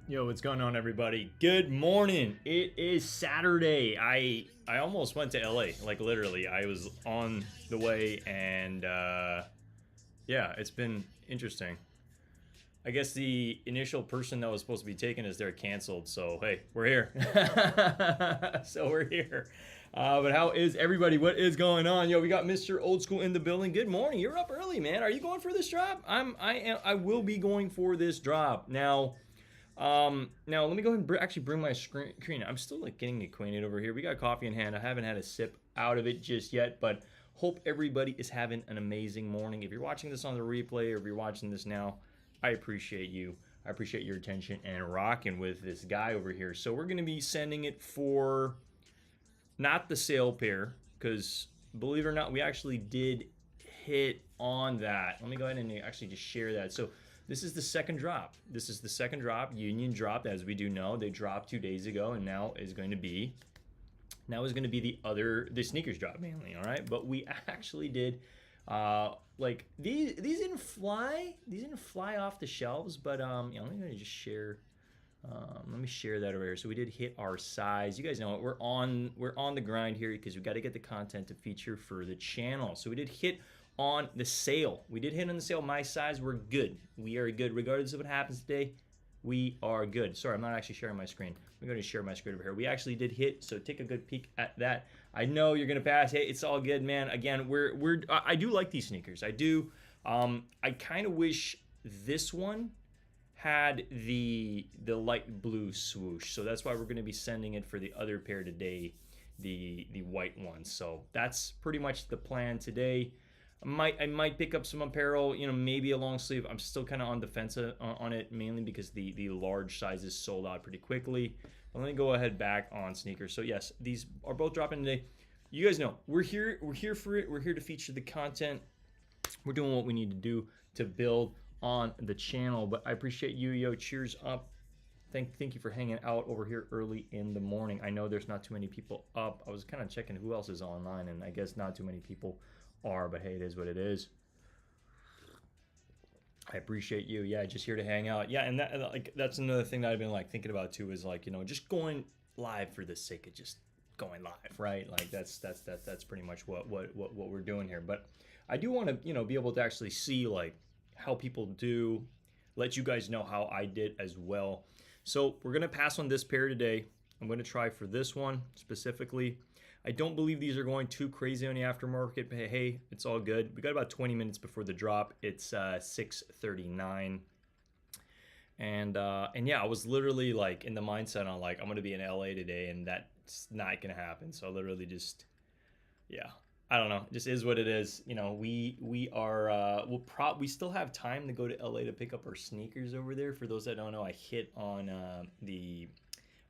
Yo, what's going on, everybody? Good morning. It is Saturday. I almost went to LA, like literally. I was on the way, and yeah, it's been interesting. I guess the initial person that was supposed to be taking us there canceled. So hey, we're here. So we're here. But how is everybody? What is going on? Yo, we got Mr. Old School in the building. Good morning. You're up early, man. Are you going for this drop? I will be going for this drop now. Now let me go ahead and actually bring my screen. I'm still like getting acquainted over here. We got coffee in hand. I haven't had a sip out of it just yet, but hope everybody is having an amazing morning. If you're watching this on the replay or if you're watching this now, I appreciate you. I appreciate your attention and rocking with this guy over here. So we're going to be sending it for not the sale pair, because believe it or not, we actually did hit on that. Let me go ahead and actually just share that. So this is the second drop. This is the second drop. Union dropped, as we do know. They dropped 2 days ago, and now is going to be the sneakers drop mainly. All right, but we actually did like these didn't fly. These didn't fly off the shelves, but yeah, let me just share. Let me share that over here. So we did hit our size. You guys know it. We're on the grind here because we got to get the content to feature for the channel. So we did hit on the sale. We did hit on the sale. My size, we're good. We are good. Regardless of what happens today, we are good. Sorry, I'm not actually sharing my screen. I'm going to share my screen over here. We actually did hit, so take a good peek at that. I know you're going to pass. Hey, it's all good, man. Again, I do like these sneakers. I do. I kind of wish this one had the light blue swoosh. So that's why we're going to be sending it for the other pair today, the white one. So that's pretty much the plan today. I might pick up some apparel, maybe a long sleeve. I'm still kind of on the fence on it, mainly because the large sizes sold out pretty quickly. But let me go ahead back on sneakers. So yes, these are both dropping today. You guys know we're here for it. We're here to feature the content. We're doing what we need to do to build on the channel. But I appreciate you. Yo, cheers up. Thank you for hanging out over here early in the morning. I know there's not too many people up. I was kind of checking who else is online, and I guess not too many people are, but hey, it is what it is. I appreciate you. Yeah, just here to hang out. Yeah, and that's another thing that I've been like thinking about too, is like, just going live for the sake of just going live, right? Like that's pretty much what we're doing here. But I do want to, be able to actually see like how people do, let you guys know how I did as well. So we're gonna pass on this pair today. I'm gonna try for this one specifically. I don't believe these are going too crazy on the aftermarket, but hey, it's all good. We got about 20 minutes before the drop. It's 6:39. And yeah, I was literally like in the mindset on like, I'm gonna be in LA today, and that's not gonna happen. So I literally just, yeah, I don't know. It just is what it is. We are we still have time to go to LA to pick up our sneakers over there. For those that don't know, I hit on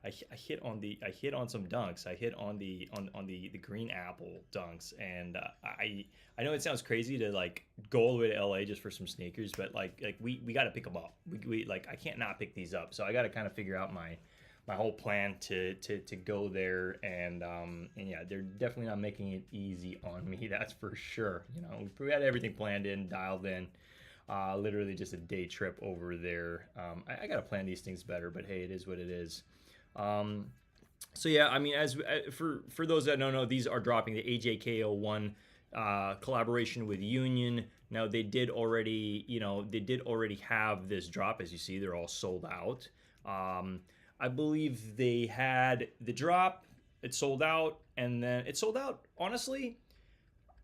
I hit on some dunks. I hit on the green apple dunks, and I know it sounds crazy to like go all the way to LA just for some sneakers, but like we got to pick them up. We like, I can't not pick these up, so I got to kind of figure out my whole plan to go there, and yeah, they're definitely not making it easy on me. That's for sure. We had everything planned in, dialed in. Literally just a day trip over there. I got to plan these things better, but hey, it is what it is. So yeah, I mean, as for those that don't know, these are dropping the AJKO one collaboration with Union. Now they did already have this drop. As you see, they're all sold out. I believe they had the drop, it sold out, and then it sold out. Honestly,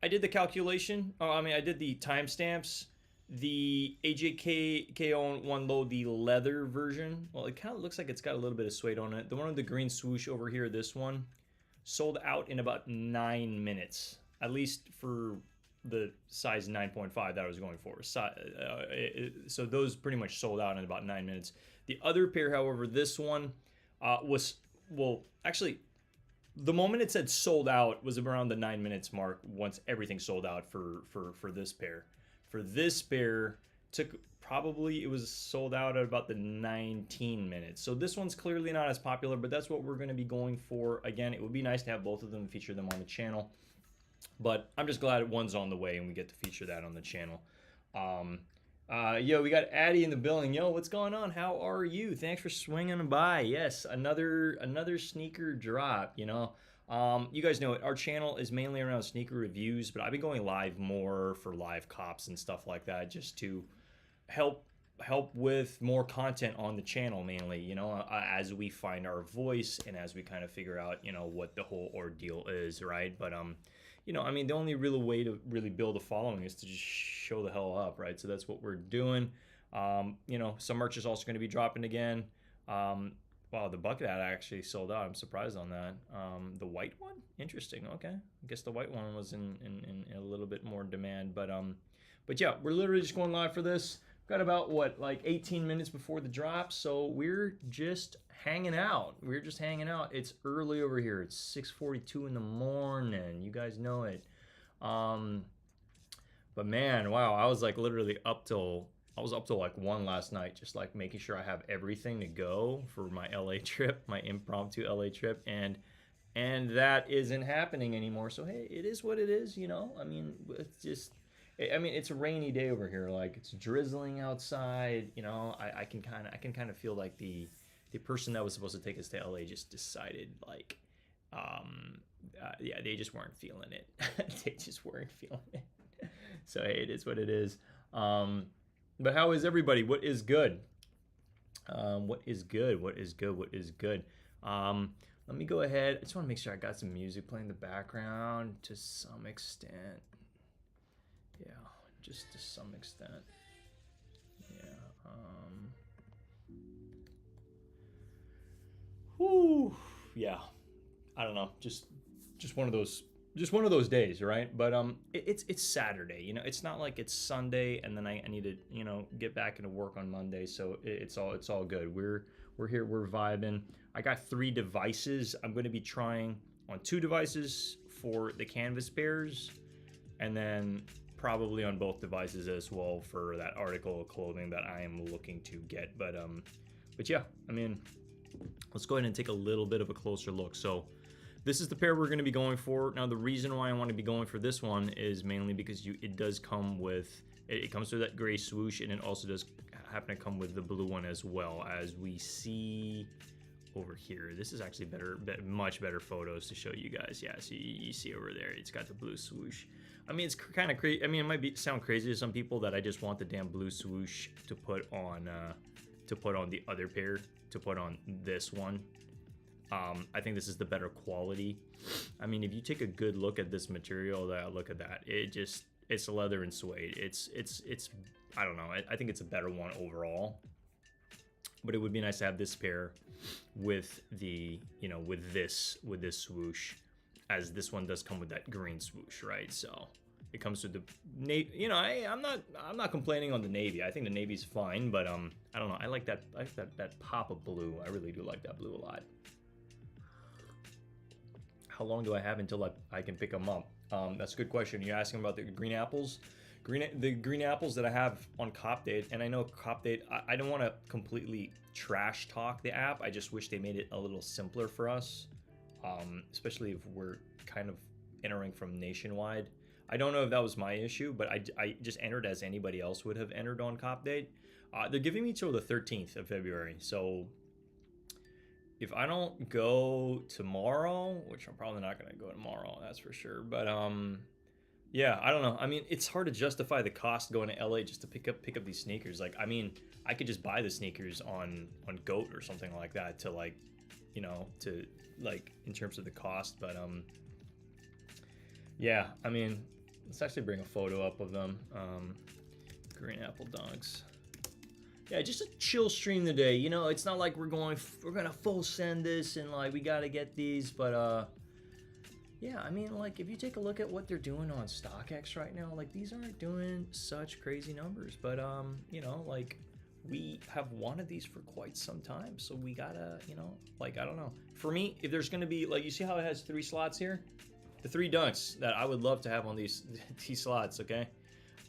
I did the calculation. I did the timestamps. The AJKO one low, the leather version, well, it kind of looks like it's got a little bit of suede on it. The one with the green swoosh over here, this one, sold out in about 9 minutes, at least for the size 9.5 that I was going for. So those pretty much sold out in about 9 minutes. The other pair, however, this one was, well, actually, the moment it said sold out was around the 9 minutes mark once everything sold out for this pair. For this pair, it was sold out at about the 19 minutes. So this one's clearly not as popular, but that's what we're going to be going for. Again, it would be nice to have both of them and feature them on the channel. But I'm just glad one's on the way and we get to feature that on the channel. Yo, we got Addy in the building. Yo, what's going on? How are you? Thanks for swinging by. Yes, another sneaker drop. You guys know it. Our channel is mainly around sneaker reviews, but I've been going live more for live cops and stuff like that, just to help with more content on the channel mainly. As we find our voice and as we kind of figure out what the whole ordeal is, right? But the only real way to really build a following is to just show the hell up, right? So that's what we're doing. Some merch is also going to be dropping again. Wow, the bucket hat actually sold out. I'm surprised on that. The white one, interesting. Okay, I guess the white one was in a little bit more demand, but yeah, we're literally just going live for this. Got about like 18 minutes before the drop, so we're just hanging out. It's early over here. It's 6:42 in the morning. You guys know it. But man, wow, I was like literally up till like 1 last night, just like making sure I have everything to go for my LA trip, my impromptu LA trip, and that isn't happening anymore. So hey, it is what it is. It's a rainy day over here. Like, it's drizzling outside. I can kind of feel like the person that was supposed to take us to LA just decided, like, yeah, they just weren't feeling it. They just weren't feeling it. So hey, it is what it is. But how is everybody? What is good? What is good? Let me go ahead. I just want to make sure I got some music playing in the background to some extent. Yeah, just to some extent. Yeah. Whew. Yeah. I don't know. Just one of those days, right? But it's Saturday. It's not like it's Sunday and then I need to get back into work on Monday. So it's all good. We're here. We're vibing. I got 3 devices. I'm going to be trying on 2 devices for the canvas bears, and then probably on both devices as well for that article of clothing that I am looking to get. But yeah, let's go ahead and take a little bit of a closer look. So this is the pair we're going to be going for. Now, the reason why I want to be going for this one is mainly because it does come with that gray swoosh, and it also does happen to come with the blue one as well, as we see over here. This is actually much better photos to show you guys. Yeah, so you see over there, it's got the blue swoosh. It's kind of crazy. It might sound crazy to some people that I just want the damn blue swoosh to put on the other pair, to put on this one. I think this is the better quality. If you take a good look at this material, look at that. It's leather and suede. It's I don't know. I think it's a better one overall. But it would be nice to have this pair with the with this swoosh, as this one does come with that green swoosh, right? So it comes with the navy. I'm not complaining on the navy. I think the navy's fine, but I don't know. I like that pop of blue. I really do like that blue a lot. How long do I have until I can pick them up? That's a good question. You're asking about the green apples. The green apples that I have on Cop Date, and I know Cop Date, I don't want to completely trash talk the app. I just wish they made it a little simpler for us, especially if we're kind of entering from nationwide. I don't know if that was my issue, but I just entered as anybody else would have entered on Cop Date. They're giving me till the 13th of February, so if I don't go tomorrow, which I'm probably not going to go tomorrow, that's for sure, but yeah, I don't know. It's hard to justify the cost going to LA just to pick up these sneakers. Like, I could just buy the sneakers on GOAT or something like that to to in terms of the cost. But yeah, let's actually bring a photo up of them. Green Apple Dunks. Yeah, just a chill stream today. It's not like we're gonna full send this and we gotta get these, but yeah, if you take a look at what they're doing on StockX right now, these aren't doing such crazy numbers, but we have wanted these for quite some time, so we gotta, I don't know. For me, if there's gonna be, you see how it has 3 slots here? The 3 dunks that I would love to have on these slots, okay?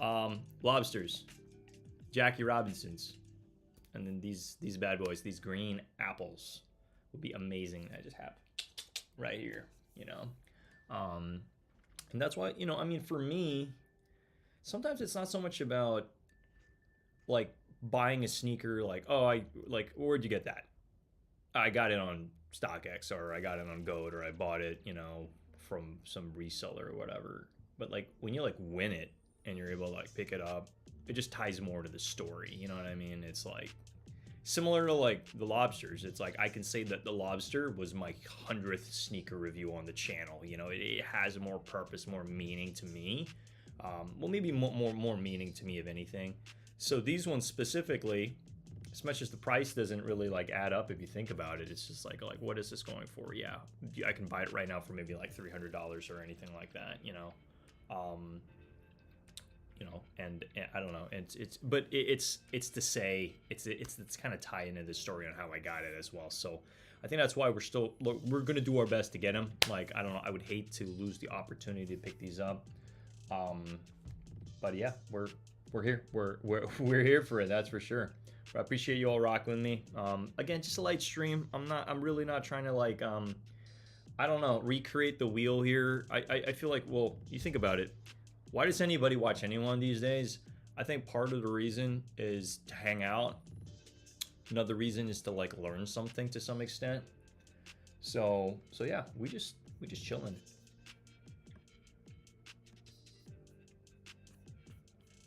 Lobsters, Jackie Robinsons, and then these bad boys, these green apples would be amazing. I just have right here, and that's why, for me, sometimes it's not so much about like buying a sneaker like, oh, I like, where'd you get that? I got it on StockX, or I got it on Goat, or I bought it, you know, from some reseller or whatever. But like when you like win it and you're able to like pick it up, it just ties more to the story. You know what I mean? It's like similar to like the lobsters. It's like I can say that the lobster was my 100th sneaker review on the channel. You know, it has more purpose, more meaning to me. Well, maybe more meaning to me, if anything. So these ones specifically, as much as the price doesn't really like add up if you think about it, it's just like what is this going for? Yeah, I can buy it right now for maybe like $300 or anything like that, you know. And I don't know, it's to say it's kind of tie into the story on how I got it as well. So I think that's why we're gonna do our best to get them. Like, I don't know, I would hate to lose the opportunity to pick these up. But yeah, we're here. We're here for it. That's for sure. But I appreciate you all rocking with me. Again, just a light stream. I'm really not trying to like I don't know, recreate the wheel here. I feel like, well, you think about it. Why does anybody watch anyone these days? I think part of the reason is to hang out. Another reason is to like learn something to some extent. So yeah, we just chilling.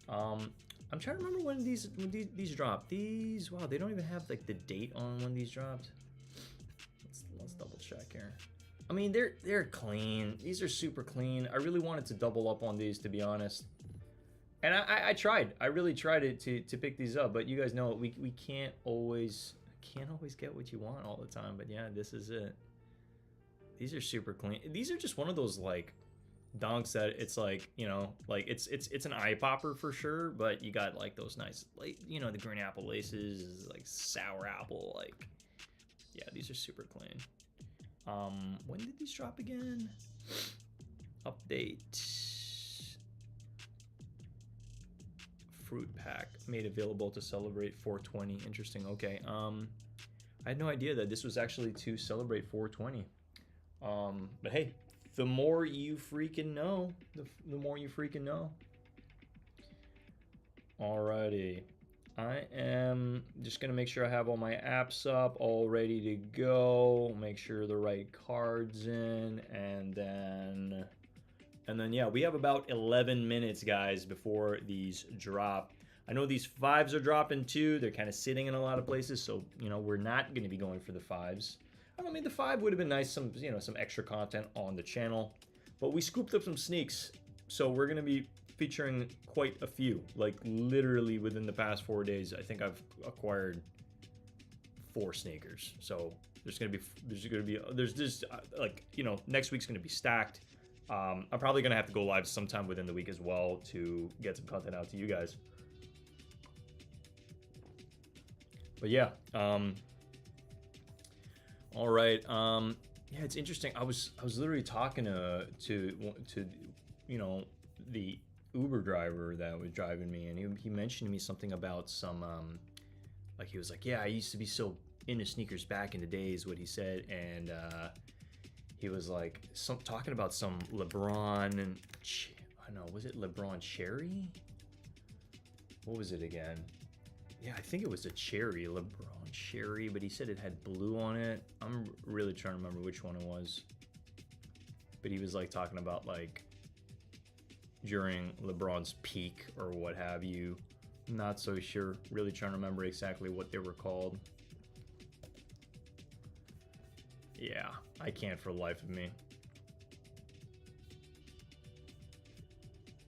I'm trying to remember when these dropped. These, wow, they don't even have like the date on when these dropped. Let's double check here. I mean, they're clean. These are super clean. I really wanted to double up on these, to be honest. And I tried. I really tried to pick these up, but you guys know we can't always get what you want all the time. But yeah, this is it. These are super clean. These are just one of those like donks that it's like, you know, like it's an eye popper for sure, but you got like those nice, like, you know, the green apple laces, like sour apple, like, yeah, these are super clean. When did these drop again? Update. Fruit pack made available to celebrate 420. Interesting. Okay. I had no idea that this was actually to celebrate 420. But hey, the more you freaking know, the more you freaking know. Alrighty. I am just gonna make sure I have all my apps up, all ready to go. Make sure the right card's in, and then yeah, we have about 11 minutes, guys, before these drop. I know these 5s are dropping too. They're kind of sitting in a lot of places, so you know we're not gonna be going for the 5s. I mean, the 5 would have been nice, some extra content on the channel, but we scooped up some sneaks, so we're gonna be featuring quite a few. Like literally within the past 4 days, I think I've acquired 4 sneakers. So there's just like, you know, next week's gonna be stacked. I'm probably gonna have to go live sometime within the week as well to get some content out to you guys. But yeah, all right. Yeah, it's interesting. I was literally talking to you know, the Uber driver that was driving me, and he mentioned to me something about some like, he was like, yeah, I used to be so into sneakers back in the days, what he said, and he was like talking about some LeBron and I don't know, was it LeBron Cherry? What was it again? Yeah, I think it was a cherry, LeBron Cherry, but he said it had blue on it. I'm really trying to remember which one it was. But he was like talking about like during LeBron's peak or what have you. Not so sure. Really trying to remember exactly what they were called. Yeah, I can't for the life of me.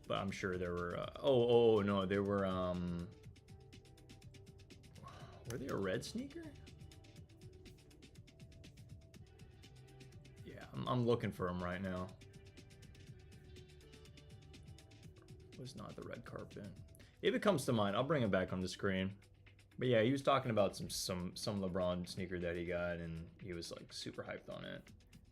But I'm sure there were oh no, there were they a red sneaker? Yeah, I'm looking for them right now. Was not the red carpet. If it comes to mind, I'll bring it back on the screen. But yeah, he was talking about some LeBron sneaker that he got, and he was like super hyped on it.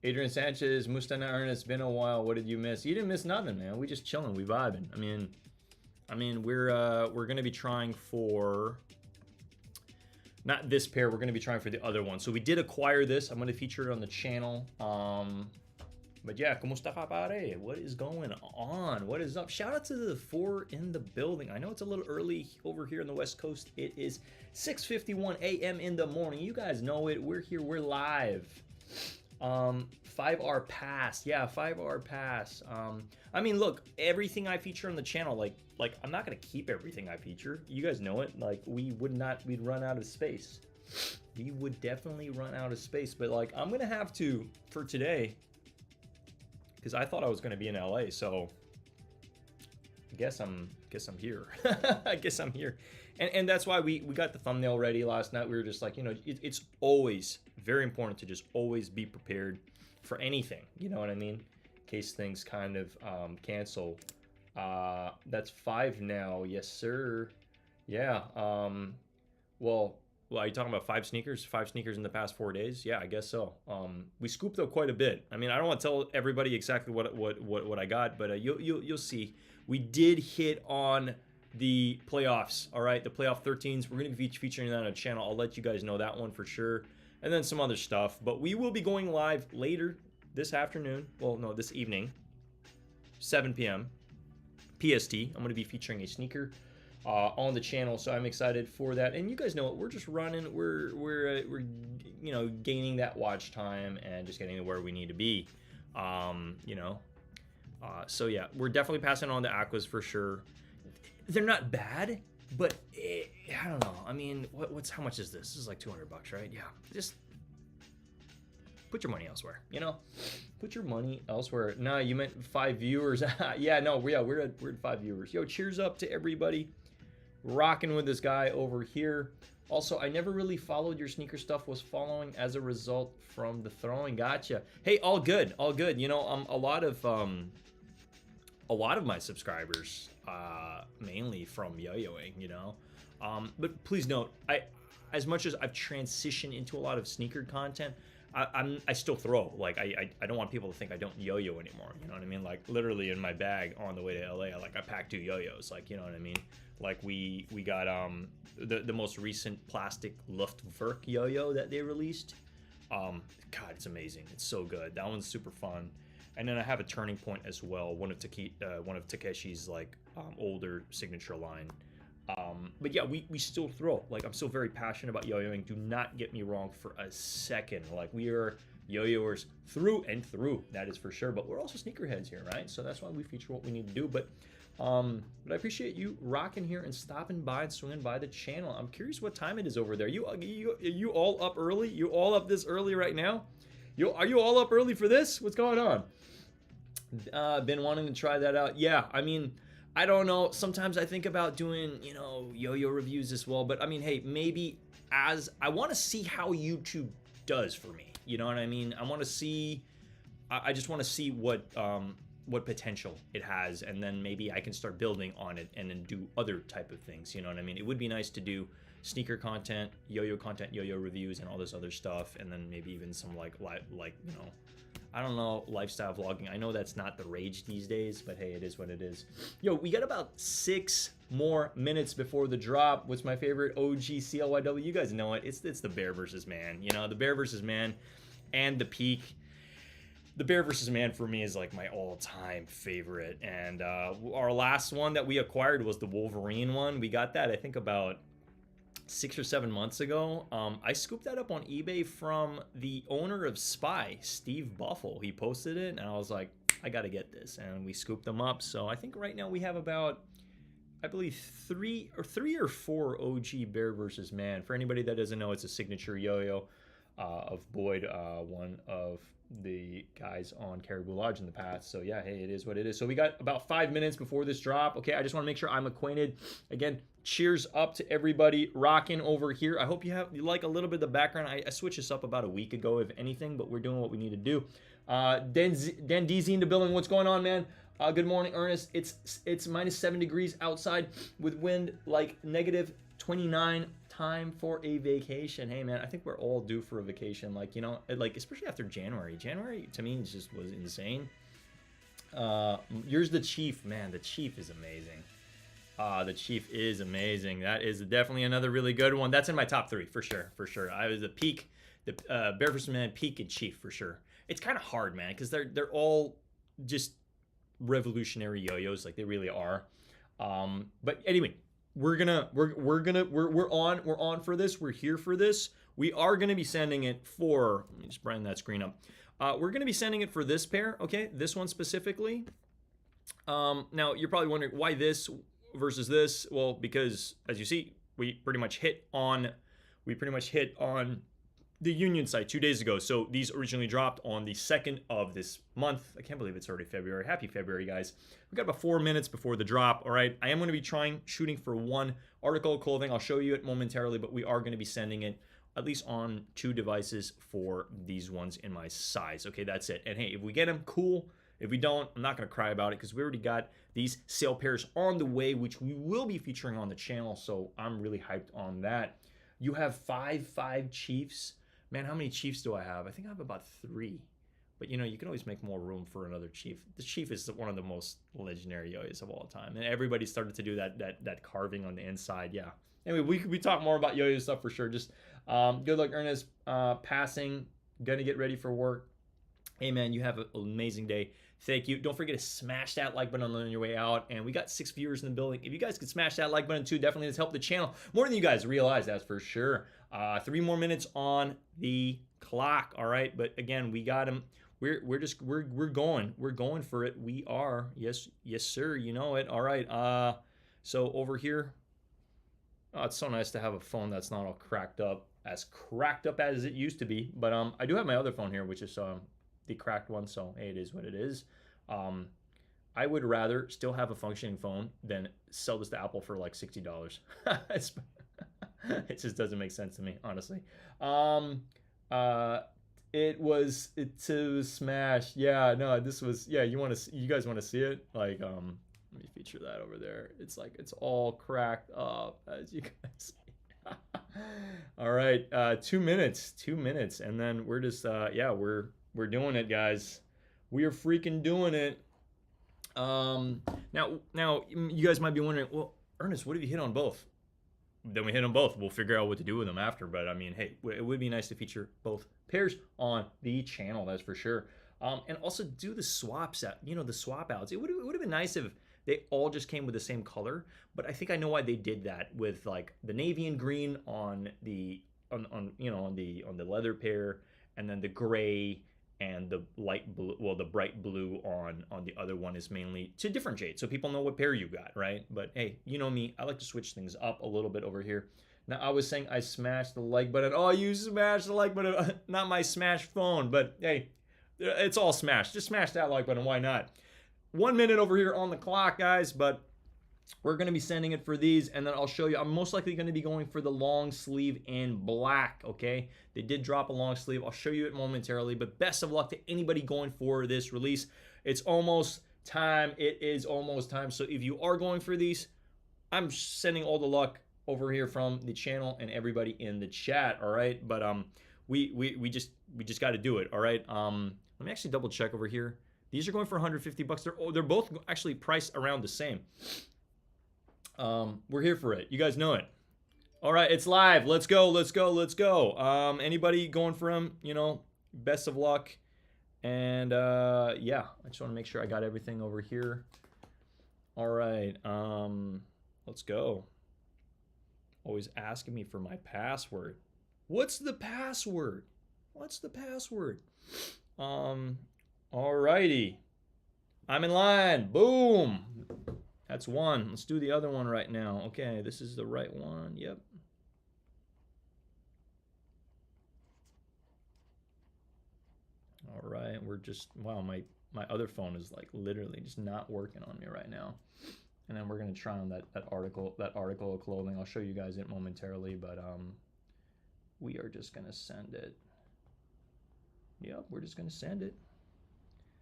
Adrian Sanchez, Mustana Ernest, been a while. What did you miss? You didn't miss nothing, man. We just chilling, we vibing. I mean, we're gonna be trying for not this pair. We're gonna be trying for the other one. So we did acquire this. I'm gonna feature it on the channel. But yeah, ¿cómo está, compadre? What is going on? What is up? Shout out to the 4 in the building. I know it's a little early over here on the West Coast. It is 6:51 a.m. in the morning. You guys know it. We're here. We're live. 5R pass. Yeah, 5R pass. I mean, look, everything I feature on the channel, like I'm not gonna keep everything I feature. You guys know it. Like we'd run out of space. We would definitely run out of space. But like I'm gonna have to for today. Because I thought I was going to be in LA, so I guess I'm here. I guess I'm here, and that's why we got the thumbnail ready last night. We were just like, you know, it's always very important to just always be prepared for anything. You know what I mean? In case things kind of cancel. That's 5 now, yes sir. Yeah. Well, are you talking about 5 sneakers? 5 sneakers in the past 4 days? Yeah, I guess so. We scooped up quite a bit. I mean, I don't want to tell everybody exactly what I got, but you'll see. We did hit on the playoffs. All right, the playoff 13s. We're going to be featuring that on the channel. I'll let you guys know that one for sure, and then some other stuff. But we will be going live later this afternoon. Well, no, this evening, 7 p.m. PST. I'm going to be featuring a sneaker on the channel, so I'm excited for that. And you guys know it, we're just running, we're you know, gaining that watch time and just getting to where we need to be. You know, so yeah, we're definitely passing on the aquas for sure. They're not bad, but I don't know. I mean, how much is this? This is like $200, right? Yeah, just put your money elsewhere, you know? Put your money elsewhere. No, you meant 5 viewers. Yeah, no, we're at 5 viewers. Yo, cheers up to everybody. Rocking with this guy over here. Also, I never really followed your sneaker stuff. Was following as a result from the throwing. Gotcha. Hey, all good, all good. You know, a lot of my subscribers, mainly from yo-yoing. You know, but please note, as much as I've transitioned into a lot of sneaker content, I still throw. Like I don't want people to think I don't yo-yo anymore. You know what I mean? Like literally in my bag on the way to LA, I packed 2 yo-yos. Like, you know what I mean? Like we got the most recent plastic Luftwerk yo-yo that they released. God, it's amazing. It's so good. That one's super fun. And then I have a Turning Point as well. One of Takeshi's like older signature line. But yeah, we still throw. Like I'm still very passionate about yo-yoing. Do not get me wrong for a second. Like we are yo-yoers through and through. That is for sure. But we're also sneakerheads here, right? So that's why we feature what we need to do. But I appreciate you rocking here and stopping by and swinging by the channel. I'm curious what time it is over there. You all up early? You all up this early right now? Are you all up early for this? What's going on? Been wanting to try that out. Yeah, I mean, I don't know. Sometimes I think about doing, you know, yo-yo reviews as well. But I mean, hey, maybe as I want to see how YouTube does for me. You know what I mean? I want to see. I just want to see what potential it has, and then maybe I can start building on it and then do other type of things. You know what I mean? It would be nice to do sneaker content, yo-yo reviews, and all this other stuff, and then maybe even some like you know, I don't know, lifestyle vlogging. I know that's not the rage these days, but hey, it is what it is. Yo, we got about 6 more minutes before the drop. What's my favorite OG CLYW? You guys know it. It's the bear versus man. You know, the bear versus man and the peak. The bear versus man for me is like my all-time favorite. And our last one that we acquired was the Wolverine one. We got that, I think, about 6 or 7 months ago. I scooped that up on eBay from the owner of Spy, Steve Buffle. He posted it, and I was like, I got to get this. And we scooped them up. So I think right now we have about, I believe, 3 or 4 OG bear versus man. For anybody that doesn't know, it's a signature yo-yo of Boyd, one of the guys on Caribou Lodge in the past. So yeah, hey, it is what it is. So we got about 5 minutes before this drop. Okay, I just want to make sure I'm acquainted. Again, cheers up to everybody rocking over here. I hope you like a little bit of the background. I switched this up about a week ago, if anything, but we're doing what we need to do. Dan DZ in the building. What's going on, man? Good morning, Ernest. It's minus 7 degrees outside with wind like negative 29. Time for a vacation. Hey man, I think we're all due for a vacation. Like, you know, like especially after January to me just was insane. Yours the Chief, man. The Chief is amazing. The Chief is amazing. That is definitely another really good one. That's in my top 3 for sure. I was the peak, the Bear vs. Man, peak, and Chief for sure. it's kind of hard, man, because they're all just revolutionary yo-yos, like they really are. But anyway, we're on for this. We're here for this. We are gonna be sending it for. Let me just brighten that screen up. We're gonna be sending it for this pair. Okay, this one specifically. Now you're probably wondering why this versus this. Well, because as you see, we pretty much hit on the Union site 2 days ago. So these originally dropped on the 2nd of this month. I can't believe it's already February. Happy February, guys. We got about 4 minutes before the drop. All right. I am going to be shooting for one article of clothing. I'll show you it momentarily, but we are going to be sending it at least on 2 devices for these ones in my size. Okay, that's it. And hey, if we get them, cool. If we don't, I'm not going to cry about it because we already got these sale pairs on the way, which we will be featuring on the channel. So I'm really hyped on that. You have five Chiefs. Man, how many Chiefs do I have? I think I have about 3. But, you know, you can always make more room for another Chief. The Chief is one of the most legendary yo-yos of all time. And everybody started to do that carving on the inside. Yeah. Anyway, we talk more about yo-yo stuff for sure. Just good luck, Ernest. Passing. Gonna get ready for work. Hey, man, you have an amazing day. Thank you. Don't forget to smash that like button on your way out. And we got 6 viewers in the building. If you guys could smash that like button too, definitely has helped the channel more than you guys realize, that's for sure. 3 more minutes on the clock. All right. But again, we got him. We're going for it. We are. Yes, sir. You know it. All right. So over here. Oh, it's so nice to have a phone that's not all cracked up as it used to be. But I do have my other phone here, which is the cracked one, so hey, it is what it is. I would rather still have a functioning phone than sell this to Apple for like $60. It just doesn't make sense to me, honestly. It was smashed. Yeah, no, this was, yeah, you guys want to see it? Like, let me feature that over there. It's like, it's all cracked up, as you guys see. All right, 2 minutes, and then we're just, yeah, we're doing it, guys. We are freaking doing it. Now, you guys might be wondering, well, Ernest, what if you hit on both? Then we hit them both. We'll figure out what to do with them after. But I mean, hey, it would be nice to feature both pairs on the channel. That's for sure. And also do the swaps out. You know, the swap outs. It would have been nice if they all just came with the same color. But I think I know why they did that with like the navy and green on the leather pair, and then the gray and the light blue, well, the bright blue on the other one is mainly to differentiate, so people know what pair you got, right? But hey, you know me, I like to switch things up a little bit over here. Now, I was saying I smashed the like button. Oh, you smashed the like button. Not my smashed phone, but hey, it's all smashed. Just smash that like button. Why not? 1 minute over here on the clock, guys, but we're going to be sending it for these, and then I'll show you. I'm most likely going to be going for the long sleeve in black, okay? They did drop a long sleeve. I'll show you it momentarily, but best of luck to anybody going for this release. It's almost time. It is almost time. So if you are going for these, I'm sending all the luck over here from the channel and everybody in the chat, all right? But we just got to do it, all right? Let me actually double check over here. These are going for 150 bucks. They're both actually priced around the same. We're here for it. You guys know it. All right, it's live. Let's go. Anybody going for them, you know, best of luck. And yeah, I just want to make sure I got everything over here. All right, let's go. Always asking me for my password. What's the password? All righty. I'm in line. Boom. That's one. Let's do the other one right now. Okay, this is the right one. Yep. All right, we're just, wow, my other phone is like literally just not working on me right now. And then we're gonna try on that article of clothing. I'll show you guys it momentarily, but we are just gonna send it. Yep, we're just gonna send it.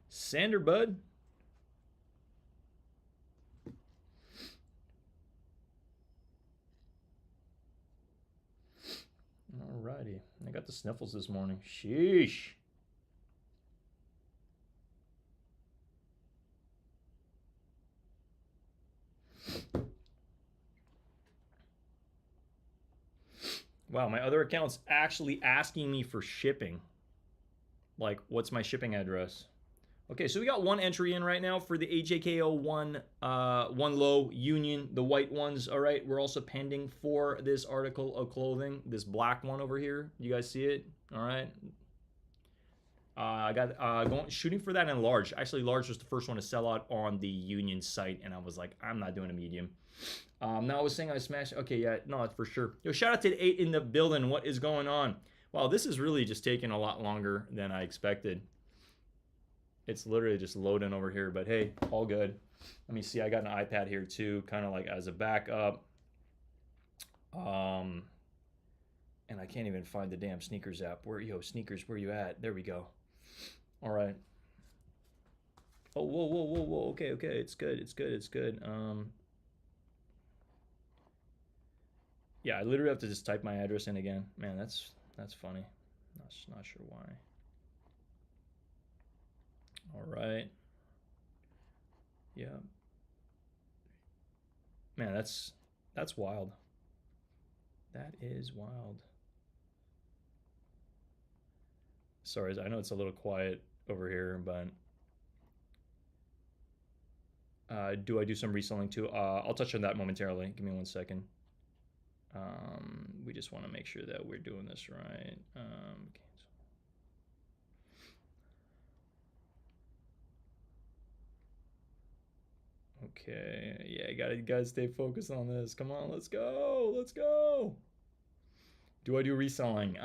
Send her, bud. Alrighty, I got the sniffles this morning. Sheesh. Wow, my other account's actually asking me for shipping. Like, what's my shipping address? Okay, so we got one entry in right now for the AJKO one low union, the white ones. All right, we're also pending for this article of clothing, this black one over here. You guys see it? All right. I got shooting for that in large. Actually, large was the first one to sell out on the union site, and I was like, I'm not doing a medium. Now I was saying I smashed. Okay, yeah, no, that's for sure. Yo, shout out to the 8 in the building. What is going on? Wow, this is really just taking a lot longer than I expected. It's literally just loading over here, but hey, all good. Let me see. I got an iPad here too, kind of like as a backup. And I can't even find the damn sneakers app. Sneakers, where you at? There we go. All right. Oh, whoa. Okay. It's good. Yeah, I literally have to just type my address in again. Man, that's funny. Not sure why. All right. Yeah. Man, that's wild. That is wild. Sorry, I know it's a little quiet over here, but do I do some reselling too? I'll touch on that momentarily. Give me 1 second. We just want to make sure that we're doing this right. Okay, yeah, gotta stay focused on this. Come on, let's go. Do I do reselling?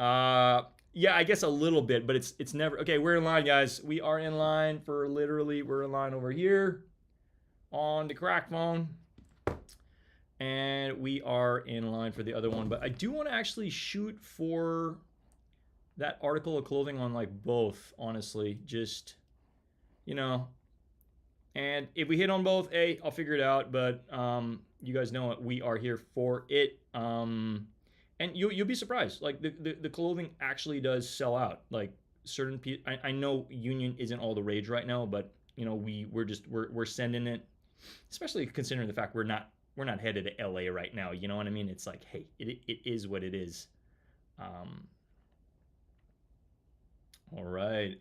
Yeah, I guess a little bit, but it's never okay. We're in line, guys. We are in line for literally. We're in line over here on the crack phone, and we are in line for the other one. But I do want to actually shoot for that article of clothing on like both. Honestly, just and if we hit on both, I'll figure it out. But you guys know it. We are here for it. And you'll be surprised. Like the clothing actually does sell out. Like certain people, I know union isn't all the rage right now, but we're sending it. Especially considering the fact we're not headed to LA right now. You know what I mean? It's like, hey, it is what it is. All right.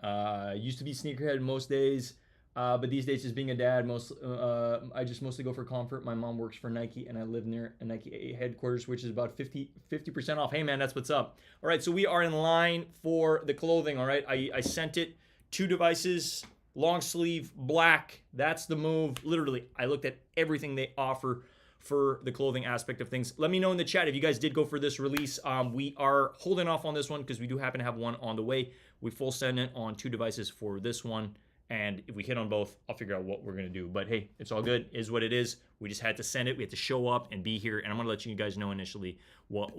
Used to be sneakerhead most days. But these days, just being a dad, I just mostly go for comfort. My mom works for Nike, and I live near a Nike headquarters, which is about 50% off. Hey, man, that's what's up. All right, so we are in line for the clothing, all right? I sent it, 2 devices, long sleeve, black. That's the move. Literally, I looked at everything they offer for the clothing aspect of things. Let me know in the chat if you guys did go for this release. We are holding off on this one because we do happen to have one on the way. We full send it on 2 devices for this one. And if we hit on both, I'll figure out what we're going to do. But hey, it's all good. It is what it is. We just had to send it. We had to show up and be here. And I'm going to let you guys know initially what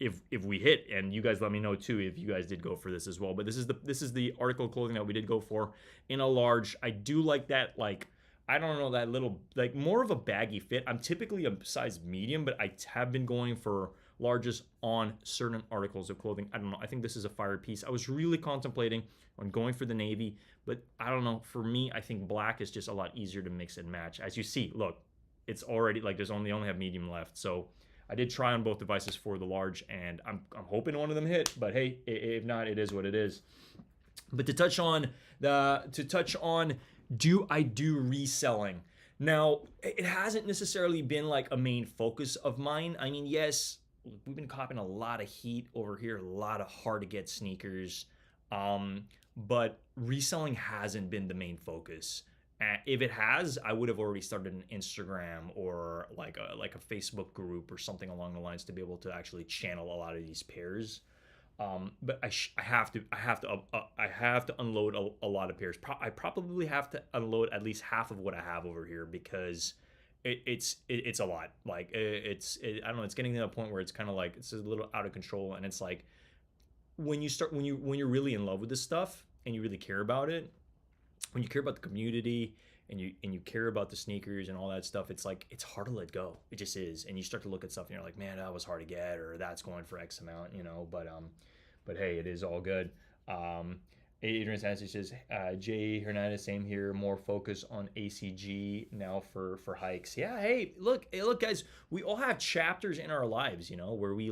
if we hit, and you guys let me know too if you guys did go for this as well. But this is the article of clothing that we did go for in a large. I do like that, like, I don't know, that little, like, more of a baggy fit. I'm typically a size medium, but I have been going for larges on certain articles of clothing. I don't know. I think this is a fire piece. I was really contemplating on going for the navy, but I don't know. For me, I think black is just a lot easier to mix and match. As you see, look, it's already like there's only have medium left. So I did try on both devices for the large, and I'm hoping one of them hit. But hey, if not, it is what it is. But to touch on do I do reselling? Now, it hasn't necessarily been like a main focus of mine. I mean, yes, we've been copping a lot of heat over here, a lot of hard to get sneakers. But reselling hasn't been the main focus. If it has, I would have already started an Instagram or like a Facebook group or something along the lines to be able to actually channel a lot of these pairs. But I have to unload a lot of pairs. I probably have to unload at least half of what I have over here because it's a lot. Like I don't know. It's getting to the point where it's kind of like it's a little out of control, and it's like when you're really in love with this stuff and you really care about it, when you care about the community and you care about the sneakers and all that stuff, it's like it's hard to let go. It just is. And you start to look at stuff and you're like, man, that was hard to get, or that's going for X amount, But hey, it is all good. Adrian Sansi says, Jay Hernandez, same here. More focus on ACG now for hikes. Yeah, hey, look, guys. We all have chapters in our lives, you know, where we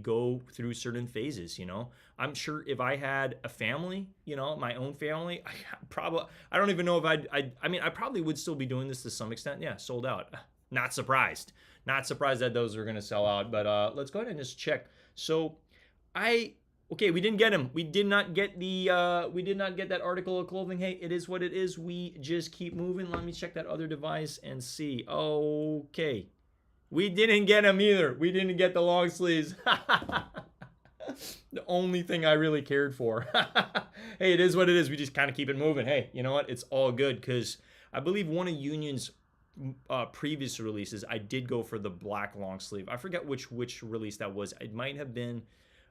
go through certain phases. You know, I'm sure if I had a family, you know, my own family, I don't even know if I mean, I probably would still be doing this to some extent. Yeah, sold out. Not surprised. Not surprised that those are gonna sell out. But let's go ahead and just check. So okay, we didn't get him. We did not get that article of clothing. Hey, it is what it is. We just keep moving. Let me check that other device and see. Okay. We didn't get him either. We didn't get the long sleeves. The only thing I really cared for. Hey, it is what it is. We just kind of keep it moving. Hey, you know what? It's all good because I believe one of Union's previous releases, I did go for the black long sleeve. I forget which release that was. It might have been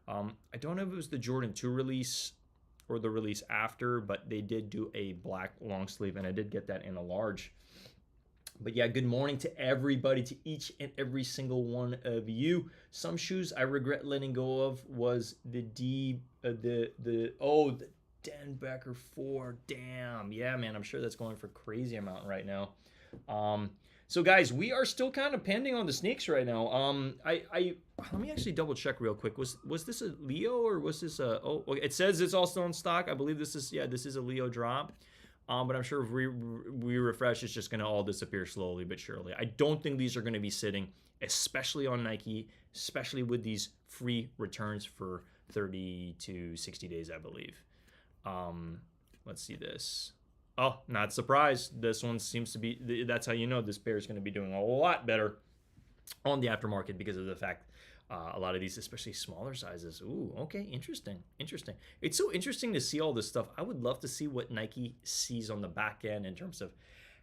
I don't know if it was the Jordan 2 release or the release after, but they did do a black long sleeve, and I did get that in a large. But yeah, good morning to everybody, to each and every single one of you. Some shoes I regret letting go of was the Denbecker 4. Damn, yeah, man, I'm sure that's going for crazy amount right now. So guys, we are still kind of pending on the sneaks right now. Let me actually double check real quick. Was this a Leo or was this a? Oh, it says it's all still in stock. I believe this is a Leo drop. But I'm sure if we refresh, it's just gonna all disappear slowly but surely. I don't think these are gonna be sitting, especially on Nike, especially with these free returns for 30 to 60 days, I believe. Let's see this. Oh, not surprised. This one seems to be, that's how you know this pair is going to be doing a lot better on the aftermarket because of the fact a lot of these, especially smaller sizes. Ooh, okay, interesting. It's so interesting to see all this stuff. I would love to see what Nike sees on the back end in terms of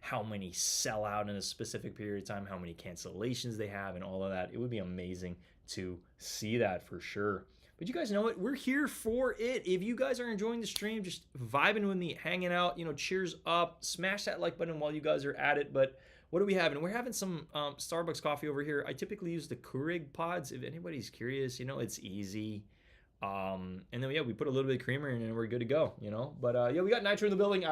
how many sell out in a specific period of time, how many cancellations they have, and all of that. It would be amazing to see that for sure. But you guys know it. We're here for it. If you guys are enjoying the stream, just vibing with me, hanging out, you know, cheers up. Smash that like button while you guys are at it. But what are we having? We're having some Starbucks coffee over here. I typically use the Keurig pods. If anybody's curious, you know, it's easy. And then, yeah, we put a little bit of creamer in and we're good to go, you know. But, yeah, we got Nitro in the building.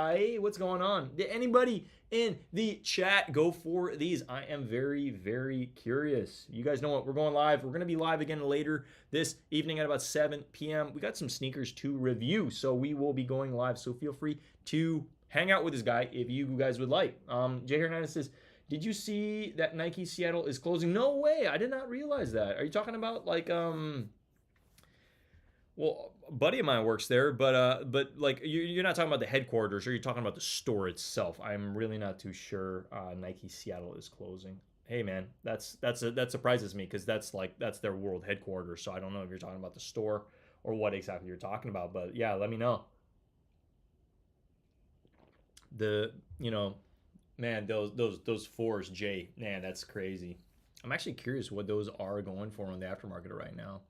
What's going on? Did anybody in the chat go for these? I am very, very curious. You guys know what? We're going live. We're going to be live again later this evening at about 7 p.m. We got some sneakers to review, so we will be going live. So feel free to hang out with this guy if you guys would like. Jay Hernandez says, did you see that Nike Seattle is closing? No way. I did not realize that. Are you talking about, like, well, a buddy of mine works there, but like you're not talking about the headquarters, or you're talking about the store itself. I'm really not too sure. Nike Seattle is closing. Hey man, that surprises me because that's their world headquarters. So I don't know if you're talking about the store or what exactly you're talking about. But yeah, let me know. Man, those fours, Jay, man, that's crazy. I'm actually curious what those are going for on the aftermarket right now.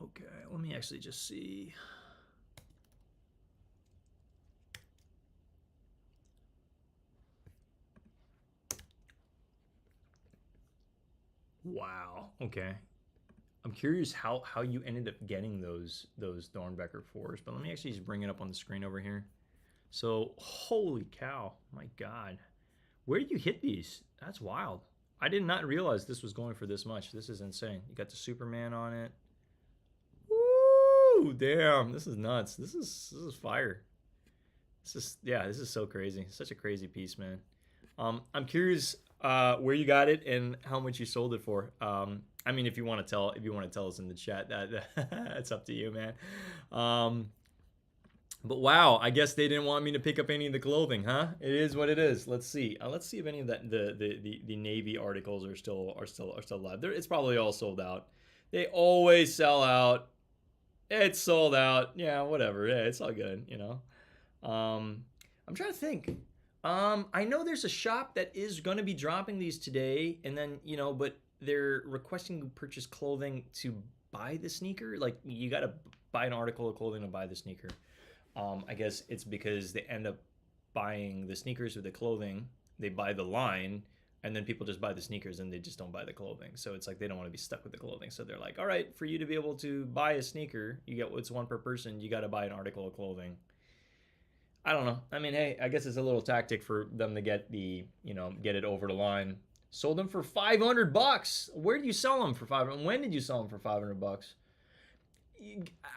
Okay, let me actually just see. Wow. Okay. I'm curious how you ended up getting those Dornbecker 4s, but let me actually just bring it up on the screen over here. So, holy cow, my God. Where did you hit these? That's wild. I did not realize this was going for this much. This is insane. You got the Superman on it. Woo! Damn, this is nuts. This is fire. This is so crazy. Such a crazy piece, man. I'm curious where you got it and how much you sold it for. I mean, if you want to tell us in the chat, that's up to you, man. But wow, I guess they didn't want me to pick up any of the clothing, huh? It is what it is. Let's see. Let's see if any of that the Navy articles are still live. It's probably all sold out. They always sell out. It's sold out. Yeah, whatever. Yeah, it's all good, you know. I'm trying to think. I know there's a shop that is going to be dropping these today, and then, you know, but they're requesting you purchase clothing to buy the sneaker. Like, you got to buy an article of clothing to buy the sneaker. I guess it's because they end up buying the sneakers or the clothing. They buy the line, and then people just buy the sneakers and they just don't buy the clothing. So it's like they don't want to be stuck with the clothing. So they're like, all right, for you to be able to buy a sneaker, you get what's one per person. You got to buy an article of clothing. I don't know. I mean, hey, I guess it's a little tactic for them to get get it over the line. Sold them for $500. Where do you sell them for 500? When did you sell them for $500?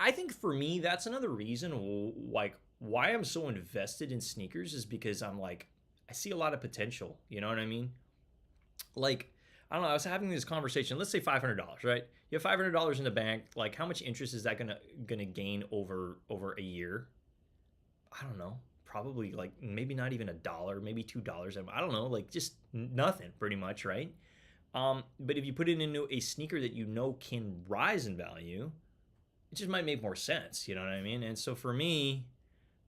I think for me, that's another reason like why I'm so invested in sneakers is because I'm like, I see a lot of potential. You know what I mean? Like, I don't know. I was having this conversation. Let's say $500, right? You have $500 in the bank. Like, how much interest is that gonna gain over a year? I don't know. Probably like maybe not even $1, maybe $2. I don't know. Like just nothing, pretty much, right? But if you put it into a sneaker that you know can rise in value, it just might make more sense. You know what I mean? And so for me,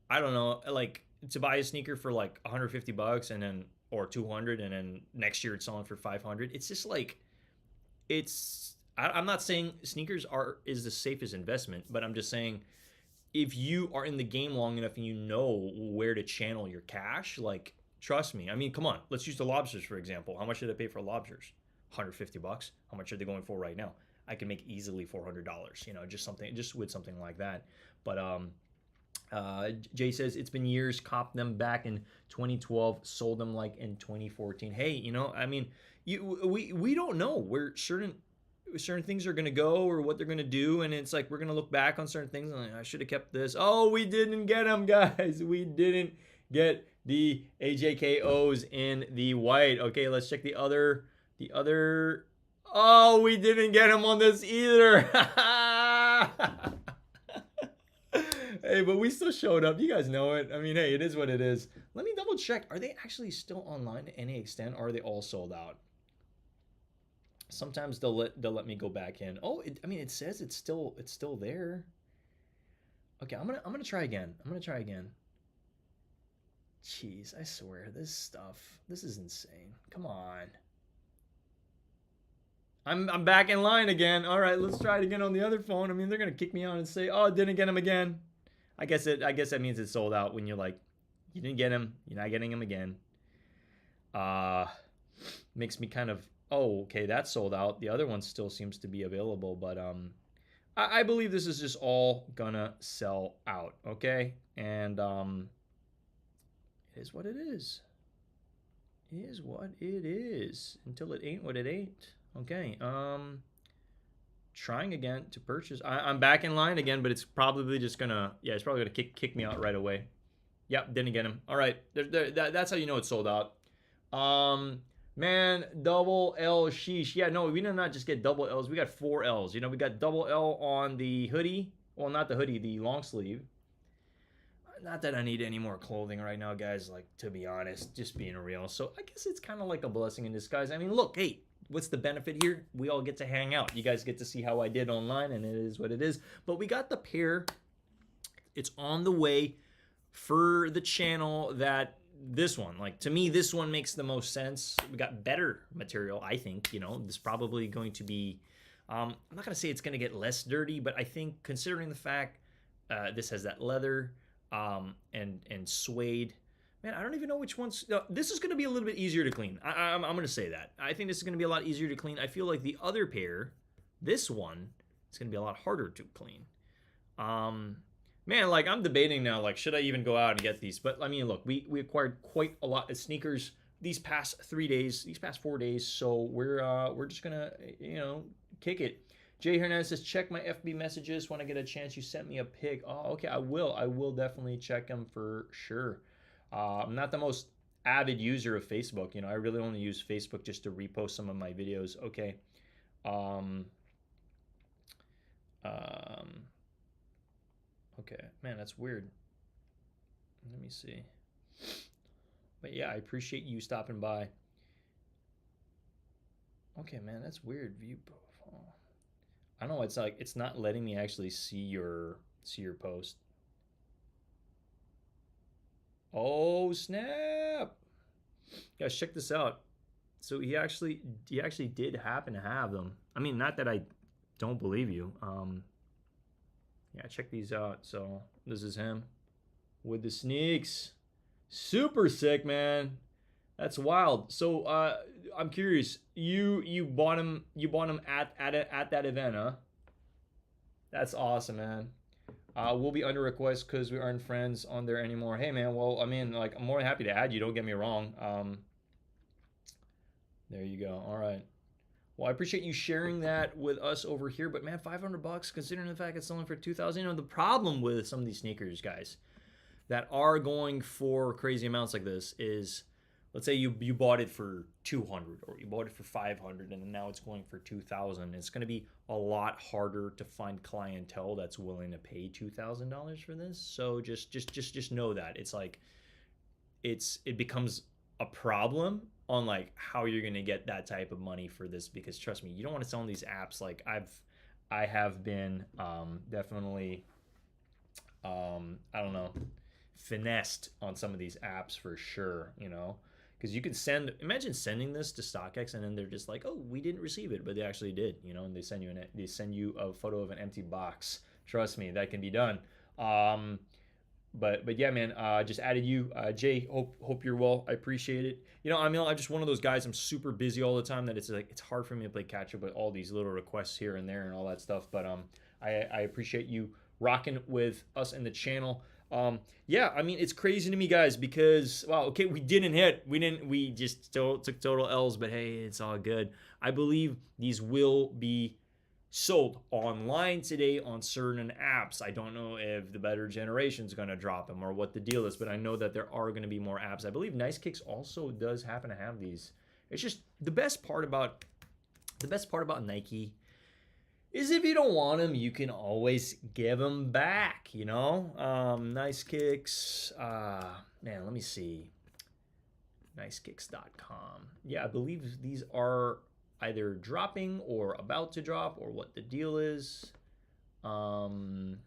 I don't know. Like to buy a sneaker for like $150 and then or 200, and then next year it's selling for 500. It's just like I'm not saying sneakers is the safest investment, but I'm just saying if you are in the game long enough and you know where to channel your cash, like trust me. I mean, come on, let's use the lobsters for example. How much did I pay for lobsters? $150. How much are they going for right now? I can make easily $400. Just with something like that. But Jay says it's been years. Copped them back in 2012. Sold them like in 2014. Hey, I mean, we don't know where certain things are going to go or what they're going to do, and it's like we're going to look back on certain things and like, I should have kept this. Oh, we didn't get them, guys. We didn't get the AJKOs in the white. Okay, let's check the other. Oh, we didn't get them on this either. Hey, but we still showed up. You guys know it. I mean, hey, it is what it is. Let me double check. Are they actually still online to any extent, or are they all sold out? Sometimes they'll let me go back in. Oh, it says it's still there. Okay, I'm gonna try again. Jeez, I swear this is insane. Come on. I'm back in line again. All right, let's try it again on the other phone. I mean, they're gonna kick me out and say, "Oh, didn't get him again." I guess that means it's sold out when you're like, you didn't get him, you're not getting him again. Makes me kind of. Oh, okay, that's sold out. The other one still seems to be available, but I believe this is just all gonna sell out, okay? And it is what it is. It is what it is. Until it ain't what it ain't. Okay. Trying again to purchase. I'm back in line again, but it's probably just gonna. Yeah, it's probably gonna kick me out right away. Yep, didn't get him. All right, that's how you know it's sold out. Man, double L sheesh. Yeah, no, we did not just get double L's. We got 4 L's. We got double L on the hoodie. Well, not the hoodie, the long sleeve. Not that I need any more clothing right now, guys. Like, to be honest, just being real. So I guess it's kind of like a blessing in disguise. I mean, look, hey, what's the benefit here? We all get to hang out. You guys get to see how I did online, and it is what it is. But we got the pair. It's on the way for the channel that this one, like to me, this one makes the most sense. We got better material, I think. This is probably going to be I'm not gonna say it's gonna get less dirty, but I think considering the fact this has that leather and suede, man, I don't even know which one's. No, this is gonna be a little bit easier to clean. I'm gonna say that. I think this is gonna be a lot easier to clean. I feel like the other pair, this one, is gonna be a lot harder to clean. Man, like I'm debating now, like should I even go out and get these? But I mean, look, we acquired quite a lot of sneakers these past 4 days. So we're just gonna kick it. Jay Hernandez says, check my FB messages when I get a chance. You sent me a pic. Oh, okay, I will definitely check them for sure. I'm not the most avid user of Facebook. I really only use Facebook just to repost some of my videos. Okay. Okay, man, that's weird. Let me see. But yeah, I appreciate you stopping by. Okay, man, that's weird. View profile. I don't know. It's like it's not letting me actually see your post. Oh snap! Guys, check this out. So he actually did happen to have them. I mean, not that I don't believe you. Yeah, check these out. So this is him with the sneaks. Super sick, man. That's wild. So I'm curious. You bought him. You bought him at that event, huh? That's awesome, man. We'll be under request because we aren't friends on there anymore. Hey, man. Well, I mean, like, I'm more than happy to add you. Don't get me wrong. There you go. All right. Well, I appreciate you sharing that with us over here. But man, $500, considering the fact it's selling for 2,000. You know, the problem with some of these sneakers, guys, that are going for crazy amounts like this is, let's say you bought it for 200 or you bought it for 500 and now it's going for 2,000. It's going to be a lot harder to find clientele that's willing to pay $2,000 for this. So just know that it's like it becomes a problem on like how you're going to get that type of money for this, because trust me, you don't want to sell on these apps. Like I have been definitely I don't know, finessed on some of these apps for sure, you know, because you can imagine sending this to StockX and then they're just like, oh, we didn't receive it, but they actually did, you know, and they send you a photo of an empty box. Trust me, that can be done. But yeah, man, just added you, Jay. Hope you're well. I appreciate it. You know, I mean, I'm just one of those guys. I'm super busy all the time that it's like it's hard for me to play catch up with all these little requests here and there and all that stuff. But I appreciate you rocking with us in the channel. Yeah, I mean, it's crazy to me, guys, because wow, okay, we just took total L's, but hey, it's all good. I believe these will be sold online today on certain apps. I don't know if the better generation is going to drop them or what the deal is, but I know that there are going to be more apps. I believe Nice Kicks also does happen to have these. It's just the best part about Nike is if you don't want them, you can always give them back, you know? Nice Kicks, man, let me see. Nicekicks.com. Yeah, I believe these are either dropping or about to drop or what the deal is. Sheesh.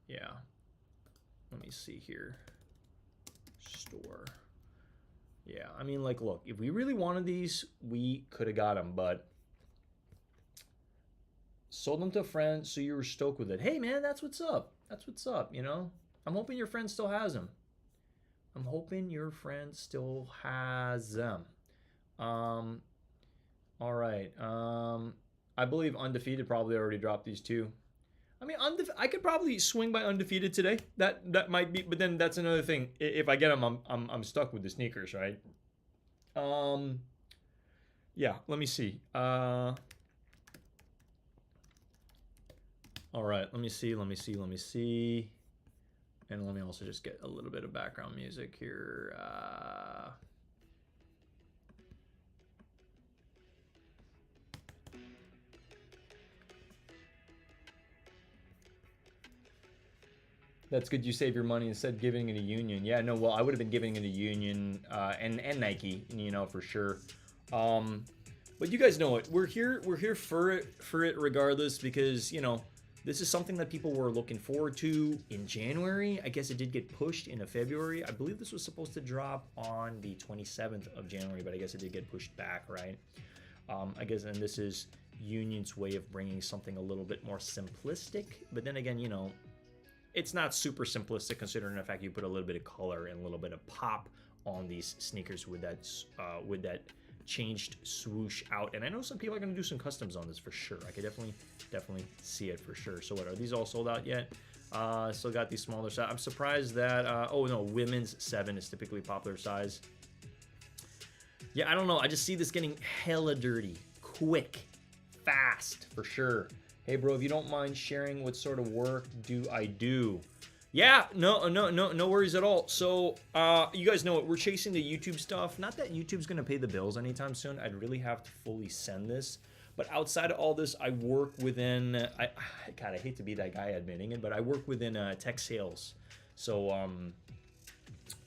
Yeah. Let me see here. Store. Yeah, I mean, like, look, if we really wanted these, we could have got them, but sold them to a friend, so you were stoked with it. Hey, man, that's what's up. That's what's up, you know? I'm hoping your friend still has them. I'm hoping your friend still has them. All right. I believe Undefeated probably already dropped these too. I mean, I could probably swing by Undefeated today. That might be, but then that's another thing. If I get them, I'm stuck with the sneakers, right? Yeah. Let me see. All right. Let me see. And let me also just get a little bit of background music here. That's good. You save your money instead of giving it a Union. Yeah, no. Well, I would have been giving it a Union and Nike, you know, for sure. But you guys know it. We're here for it regardless, because you know this is something that people were looking forward to in January. I guess it did get pushed into February. I believe this was supposed to drop on the 27th of January, but I guess it did get pushed back, right? I guess, and this is Union's way of bringing something a little bit more simplistic. But then again, you know, it's not super simplistic considering the fact you put a little bit of color and a little bit of pop on these sneakers with that changed swoosh out. And I know some people are going to do some customs on this for sure. I could definitely see it for sure. So what, are these all sold out yet? Still got these smaller size. I'm surprised that oh no, women's 7 is typically popular size. Yeah, I don't know, I just see this getting hella dirty quick, fast, for sure. Hey bro, if you don't mind sharing what sort of work do I do? Yeah, no worries at all. So, you guys know it. We're chasing the YouTube stuff. Not that YouTube's gonna pay the bills anytime soon. I'd really have to fully send this. But outside of all this, I work within. God, I hate to be that guy admitting it, but I work within tech sales. So,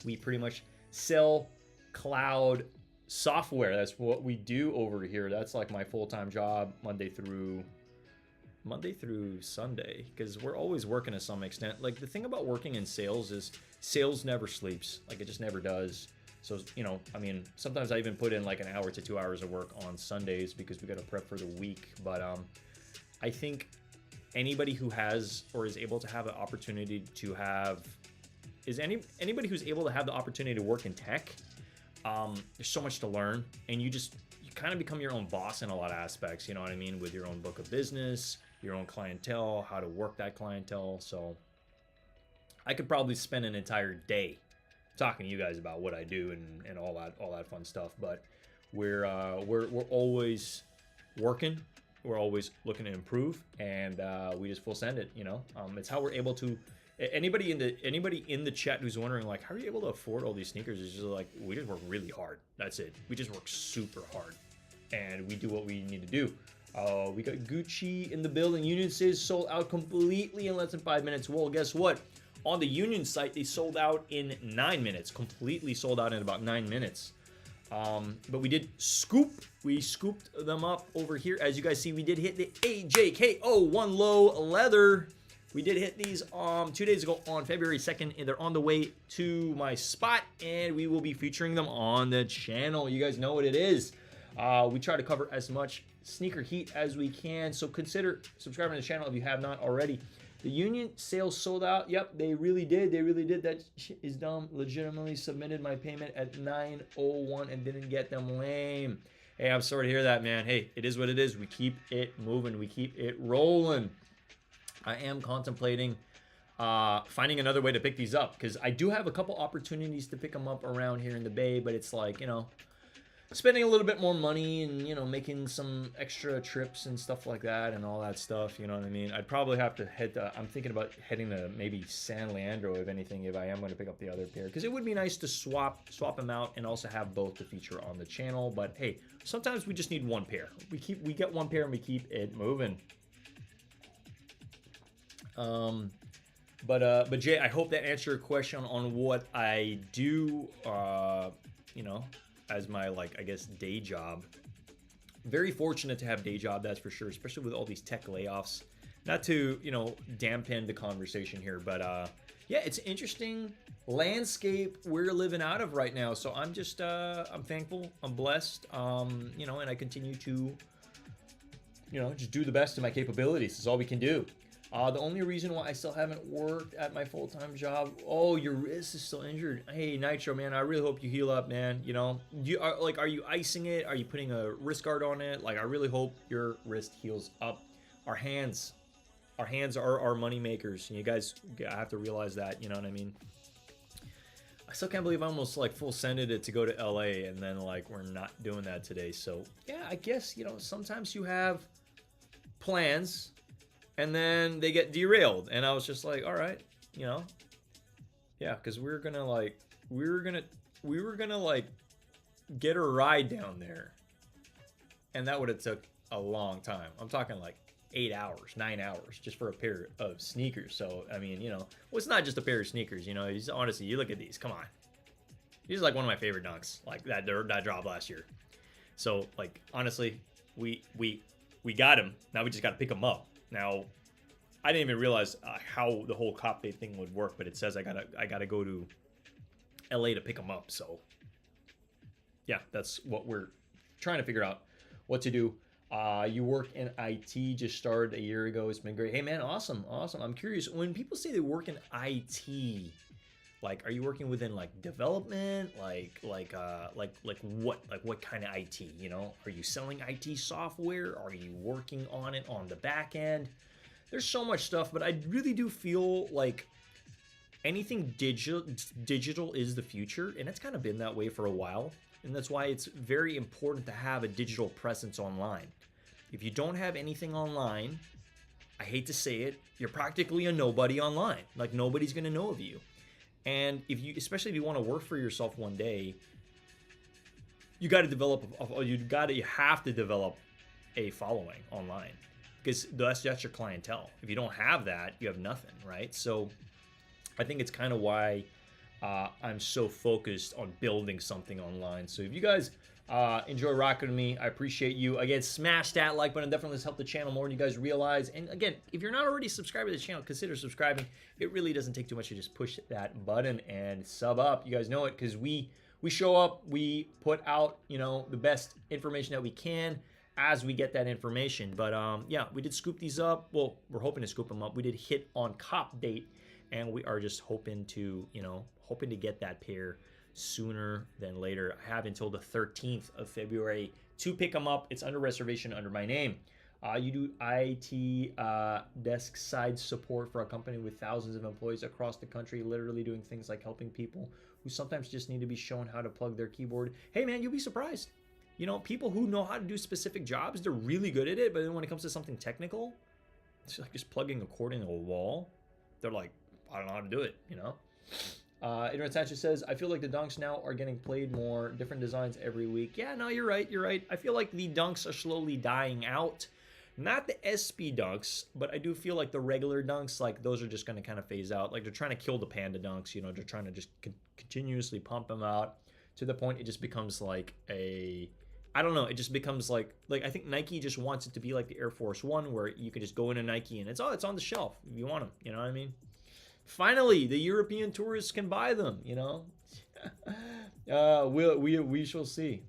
we pretty much sell cloud software. That's what we do over here. That's like my full-time job, Monday through Sunday, because we're always working to some extent. Like, the thing about working in sales is sales never sleeps. Like, it just never does. So, you know, I mean, sometimes I even put in like an hour to 2 hours of work on Sundays because we got to prep for the week. But I think anybody who has or is able to have an opportunity to have anybody who's able to have the opportunity to work in tech, there's so much to learn, and you kind of become your own boss in a lot of aspects, you know what I mean, with your own book of business, your own clientele, how to work that clientele. So I could probably spend an entire day talking to you guys about what I do and all that fun stuff, but we're always working. We're always looking to improve, and we just full send it. You know, it's how we're able to. Anybody in the chat who's wondering like, how are you able to afford all these sneakers? Is just like, we just work really hard. That's it. We just work super hard, and we do what we need to do. We got Gucci in the building. Union says sold out completely in less than 5 minutes. Well, guess what? On the Union site, they sold out in 9 minutes. Completely sold out in about 9 minutes. But we did scoop. We scooped them up over here. As you guys see, we did hit the AJKO one low leather. We did hit these 2 days ago on February 2nd, and they're on the way to my spot, and we will be featuring them on the channel. You guys know what it is. We try to cover as much sneaker heat as we can, so consider subscribing to the channel if you have not already. The Union sales sold out. Yep, they really did. They really did. That shit is dumb. Legitimately submitted my payment at 9:01 and didn't get them. Lame. Hey, I'm sorry to hear that, man. Hey, it is what it is. We keep it moving. We keep it rolling. I am contemplating finding another way to pick these up, because I do have a couple opportunities to pick them up around here in the Bay, but it's like, you know, spending a little bit more money and, you know, making some extra trips and stuff like that and all that stuff, you know what I mean? I'd probably have to head I'm thinking about heading to maybe San Leandro, if anything, if I am going to pick up the other pair, because it would be nice to swap them out and also have both to feature on the channel. But hey, sometimes we just need one pair. We get one pair and we keep it moving. But Jay, I hope that answered your question on what I do, you know, as my, like, I guess, day job. Very fortunate to have day job, that's for sure, especially with all these tech layoffs. Not to, you know, dampen the conversation here, but yeah, it's an interesting landscape we're living out of right now. So I'm just, I'm thankful, I'm blessed, you know, and I continue to, you know, just do the best of my capabilities. That's all we can do. The only reason why I still haven't worked at my full-time job, oh, your wrist is still injured. Hey, Nitro, man, I really hope you heal up, man. You know, are you icing it? Are you putting a wrist guard on it? Like, I really hope your wrist heals up. Our hands are our money makers. You guys have to realize that, you know what I mean? I still can't believe I almost, like, full sended it to go to LA, and then, like, we're not doing that today. So yeah, I guess, you know, sometimes you have plans and then they get derailed, and I was just like, all right, you know, yeah, because we were gonna get a ride down there, and that would have took a long time. I'm talking like 8 hours, 9 hours just for a pair of sneakers. So I mean, you know, well, it's not just a pair of sneakers, you know. Honestly, you look at these, come on, these are like one of my favorite dunks, like that dropped last year. So like, honestly, we got him. Now we just got to pick him up. Now, I didn't even realize how the whole cop day thing would work, but it says I gotta go to LA to pick them up. So yeah, that's what we're trying to figure out what to do. You work in IT, just started a year ago. It's been great. Hey man, awesome. I'm curious, when people say they work in IT, like, are you working within like development, like what kind of IT? You know, are you selling IT software? Are you working on it on the back end? There's so much stuff, but I really do feel like anything digital is the future, and it's kind of been that way for a while, and that's why it's very important to have a digital presence online. If you don't have anything online, I hate to say it, you're practically a nobody online. Like, nobody's gonna know of you. And especially if you want to work for yourself one day, you got to develop, you have to develop a following online, because that's your clientele. If you don't have that, you have nothing, right? So I think it's kind of why I'm so focused on building something online. So if you guys enjoy rocking with me, I appreciate you. Again, smash that like button. Definitely help the channel more than you guys realize. And again, if you're not already subscribed to the channel, consider subscribing. It really doesn't take too much to just push that button and sub up. You guys know it, because we show up, we put out, you know, the best information that we can, as we get that information. But yeah, we did scoop these up. Well, we're hoping to scoop them up. We did hit on cop date, and we are just hoping to, hoping to get that pair sooner than later. I have until the 13th of February to pick them up. It's under reservation under my name. You do IT desk side support for a company with thousands of employees across the country, literally doing things like helping people who sometimes just need to be shown how to plug their keyboard. Hey man, you'll be surprised. People who know how to do specific jobs, they're really good at it, but then when it comes to something technical, it's like just plugging a cord in a wall. They're like, I don't know how to do it, Internet Sanchez says, I feel like the dunks now are getting played more, different designs every week. Yeah, no, you're right. I feel like the dunks are slowly dying out. Not the SP dunks, but I do feel like the regular dunks, like those are just going to kind of phase out. Like they're trying to kill the panda dunks, they're trying to just continuously pump them out to the point it just becomes like I don't know, it just becomes like I think Nike just wants it to be like the Air Force One, where you can just go into Nike and it's on the shelf if you want them, you know what I mean? Finally, the European tourists can buy them, we shall see.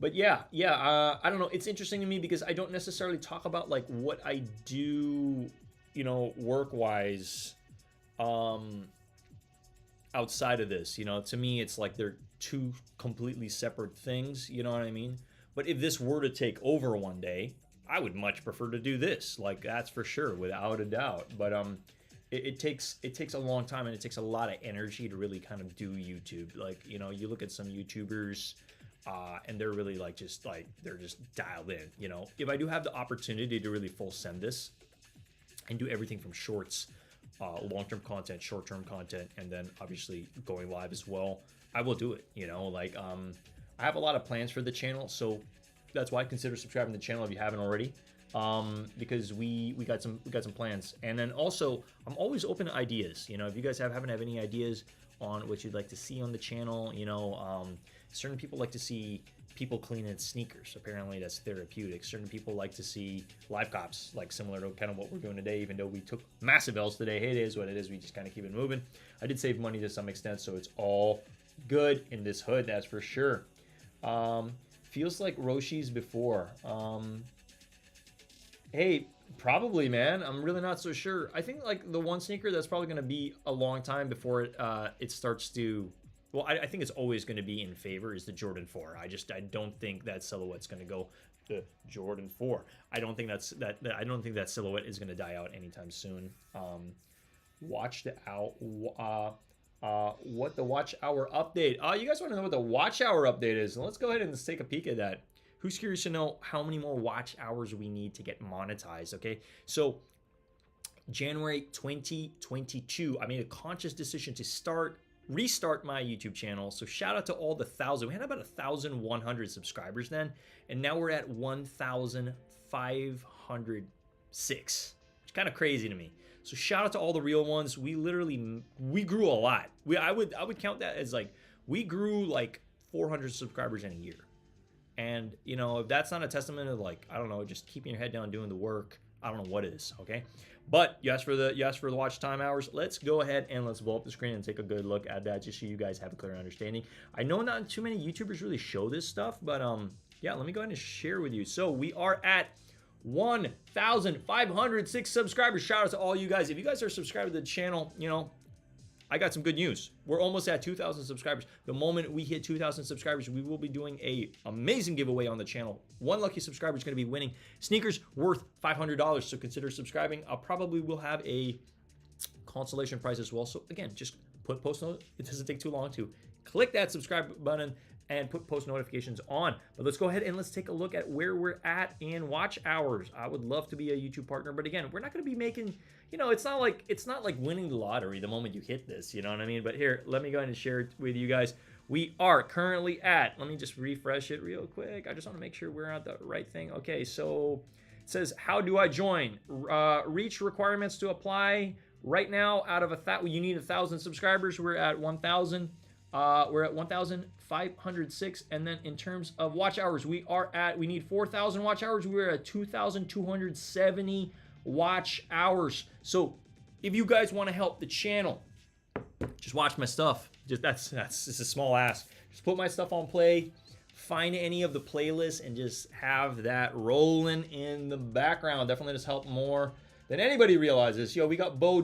But yeah, I don't know. It's interesting to me because I don't necessarily talk about like what I do, work-wise, outside of this. To me, it's like they're two completely separate things. You know what I mean? But if this were to take over one day, I would much prefer to do this. Like that's for sure, without a doubt. But it takes a long time and it takes a lot of energy to really kind of do YouTube. Like you look at some YouTubers. And they're really they're just dialed in, If I do have the opportunity to really full send this and do everything from shorts, long-term content, short-term content, and then obviously going live as well, I will do it, I have a lot of plans for the channel, so that's why I consider subscribing to the channel if you haven't already, because we got some plans. And then also, I'm always open to ideas, if you guys haven't have any ideas on what you'd like to see on the channel, certain people like to see people cleaning sneakers. Apparently that's therapeutic. Certain people like to see live cops, like similar to kind of what we're doing today, even though we took massive L's today. Hey, it is what it is. We just kind of keep it moving. I did save money to some extent, so it's all good in this hood, that's for sure. Feels like Roshi's before. Hey, probably, man. I'm really not so sure. I think like the one sneaker that's probably going to be a long time before it starts to... Well, I think it's always going to be in favor is the Jordan 4. I don't think that silhouette's going to go the Jordan 4. I don't think that silhouette is going to die out anytime soon. What the watch hour update? You guys want to know what the watch hour update is? Let's go ahead and let's take a peek at that. Who's curious to know how many more watch hours we need to get monetized? Okay, so January 2022, I made a conscious decision to restart my YouTube channel. So shout out to all the 1,000. We had about 1,100 subscribers then, and now we're at 1,506. It's kind of crazy to me. So shout out to all the real ones. We grew a lot. I would count that as like we grew like 400 subscribers in a year. And if that's not a testament of like, I don't know, just keeping your head down doing the work, I don't know what is, okay? But you asked for the watch time hours. Let's go ahead and let's blow up the screen and take a good look at that just so you guys have a clear understanding. I know not too many YouTubers really show this stuff, but yeah, let me go ahead and share with you. So we are at 1,506 subscribers. Shout out to all you guys. If you guys are subscribed to the channel, I got some good news. We're almost at 2,000 subscribers. The moment we hit 2,000 subscribers, we will be doing a amazing giveaway on the channel. One lucky subscriber is going to be winning sneakers worth $500. So consider subscribing. I probably will have a consolation prize as well. So again, just put post note. It doesn't take too long to click that subscribe button and put post notifications on. But let's go ahead and let's take a look at where we're at in watch hours. I would love to be a YouTube partner, but again, we're not going to be making, it's not like winning the lottery the moment you hit this, you know what I mean? But here, let me go ahead and share it with you guys. We are currently at, let me just refresh it real quick. I just want to make sure we're at the right thing. Okay, so it says, how do I join? Reach requirements to apply. Right now, out of you need 1,000 subscribers. We're at 1,000. We're at 1,506, and then in terms of watch hours, we need 4,000 watch hours. We're at 2,270 watch hours. So if you guys want to help the channel, just watch my stuff. Just that's a small ask. Just put my stuff on play, find any of the playlists and just have that rolling in the background. Definitely just help more than anybody realizes. Yo, we got Bo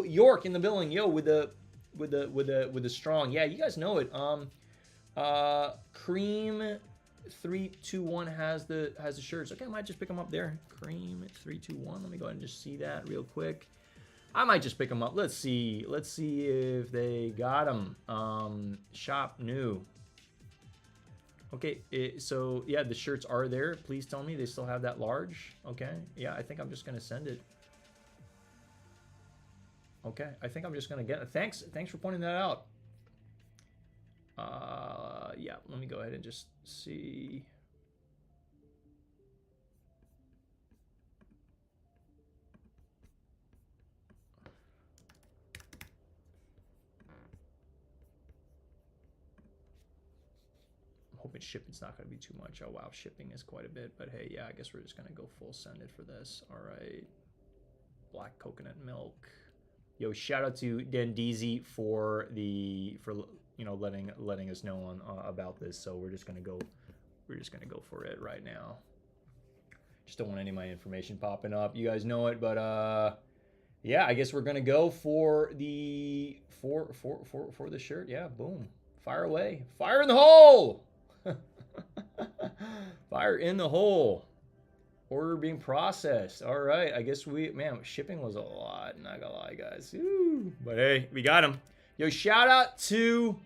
York in the building. Yo, with the strong. Yeah, you guys know it. Cream 321 has the shirts. Okay, I might just pick them up there. Cream 321. Let me go ahead and just see that real quick. I might just pick them up. Let's see if they got them. Shop new. Okay, so yeah, the shirts are there. Please tell me they still have that large. Okay, yeah, I think I'm just gonna send it. Okay, I think I'm just gonna get it. Thanks for pointing that out. Yeah, let me go ahead and just see. I'm hoping shipping's not going to be too much. Oh wow, shipping is quite a bit, but hey, yeah, I guess we're just going to go full send it for this. All right, black coconut milk. Yo, shout out to Dendeezy for letting us know on about this. So we're just gonna go for it right now. Just don't want any of my information popping up. You guys know it, but yeah, I guess we're gonna go for the for the shirt. Yeah, boom, fire away, fire in the hole, fire in the hole. Order being processed. All right, I guess shipping was a lot. Not gonna lie, guys. Ooh. But hey, we got him. Yo, shout out to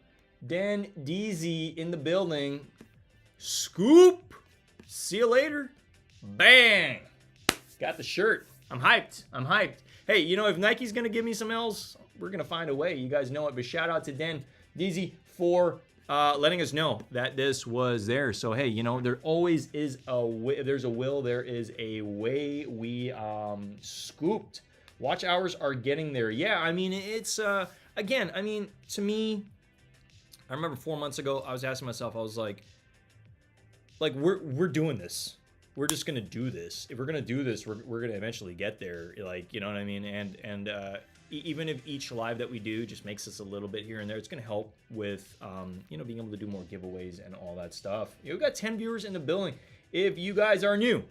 Dendeezy in the building. Scoop. See you later. Bang. Got the shirt. I'm hyped. Hey, you know, if Nike's gonna give me some L's, we're gonna find a way. You guys know it. But shout out to Dendeezy for letting us know that this was there. So hey, you know, there always is a way. There's a will, there is a way. We scooped. Watch hours are getting there. Yeah, I mean, it's again, I mean, to me, I remember 4 months ago, I was asking myself, I was like we're doing this. We're just gonna do this. If we're gonna do this, we're gonna eventually get there. Like, you know what I mean? And even if each live that we do just makes us a little bit here and there, it's going to help with, you know, being able to do more giveaways and all that stuff. We've got 10 viewers in the building. If you guys are new,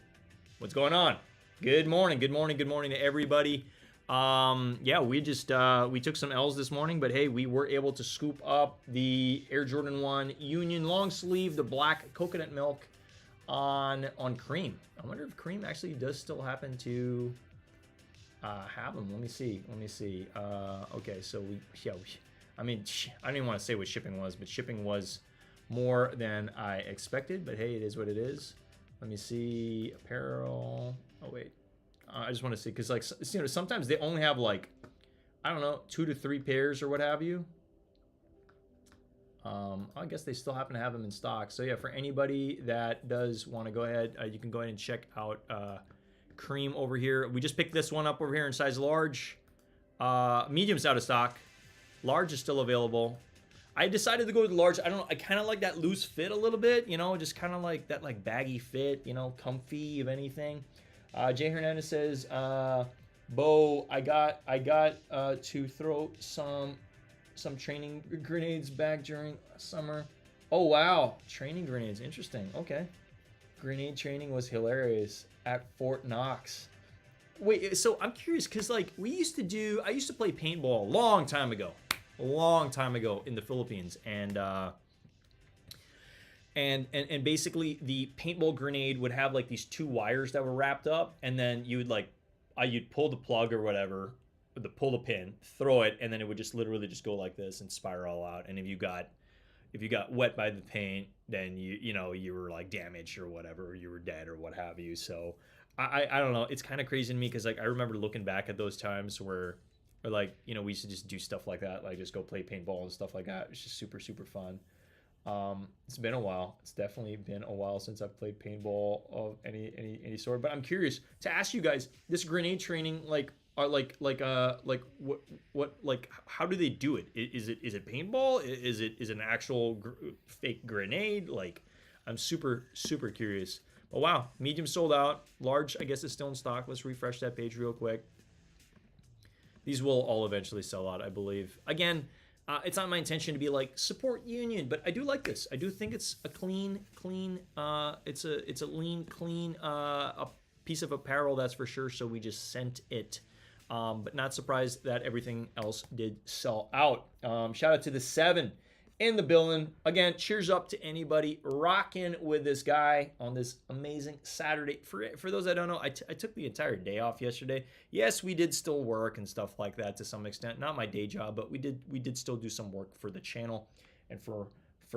what's going on? Good morning to everybody. Yeah, we just, we took some L's this morning, but hey, we were able to scoop up the Air Jordan 1 Union long sleeve, the black coconut milk on Cream. I wonder if Cream actually does still happen to have them. Let me see. Okay, so I mean, I don't even want to say what shipping was, but shipping was more than I expected. But hey, it is what it is. Let me see. Apparel. Oh wait, I just want to see, because like, you know, sometimes they only have like, I don't know, 2 to 3 pairs or what have you. I guess they still happen to have them in stock. So yeah, for anybody that does want to go ahead, you can go ahead and check out Cream over here. We just picked this one up over here in size large. Medium's out of stock. Large is still available. I decided to go with large. I don't know, I kind of like that loose fit a little bit, you know, just kind of like that, like baggy fit, you know, comfy if anything. Jay Hernandez says, Bo, I got to throw some training grenades back during summer. Oh wow, training grenades, interesting. Okay, grenade training was hilarious at Fort Knox. Wait, so I'm curious, because like I used to play paintball a long time ago in the Philippines, and basically the paintball grenade would have like these 2 wires that were wrapped up, and then you would you'd pull the plug or whatever, pull the pin, throw it, and then it would just literally just go like this and spiral out. And if you got wet by the paint, then you were like damaged or whatever, or you were dead or what have you. So I don't know, it's kind of crazy to me, because like I remember looking back at those times where like, you know, we used to just do stuff like that, like just go play paintball and stuff like that. It was just super fun. It's been a while. It's definitely been a while since I've played paintball of any sort. But I'm curious to ask you guys, this grenade training, like, are what how do they do it? Is it paintball? Is it an actual fake grenade? Like, I'm super curious. But wow, medium sold out. Large, I guess, is still in stock. Let's refresh that page real quick. These will all eventually sell out, I believe. Again, It's not my intention to be like support union, but I do like this. I do think it's a clean. It's a lean, clean a piece of apparel, that's for sure. So we just sent it, but not surprised that everything else did sell out. Shout out to the 7 in the building. Again, cheers up to anybody rocking with this guy on this amazing Saturday. For those that don't know, I took the entire day off yesterday. Yes, we did still work and stuff like that to some extent. Not my day job, but we did still do some work for the channel and for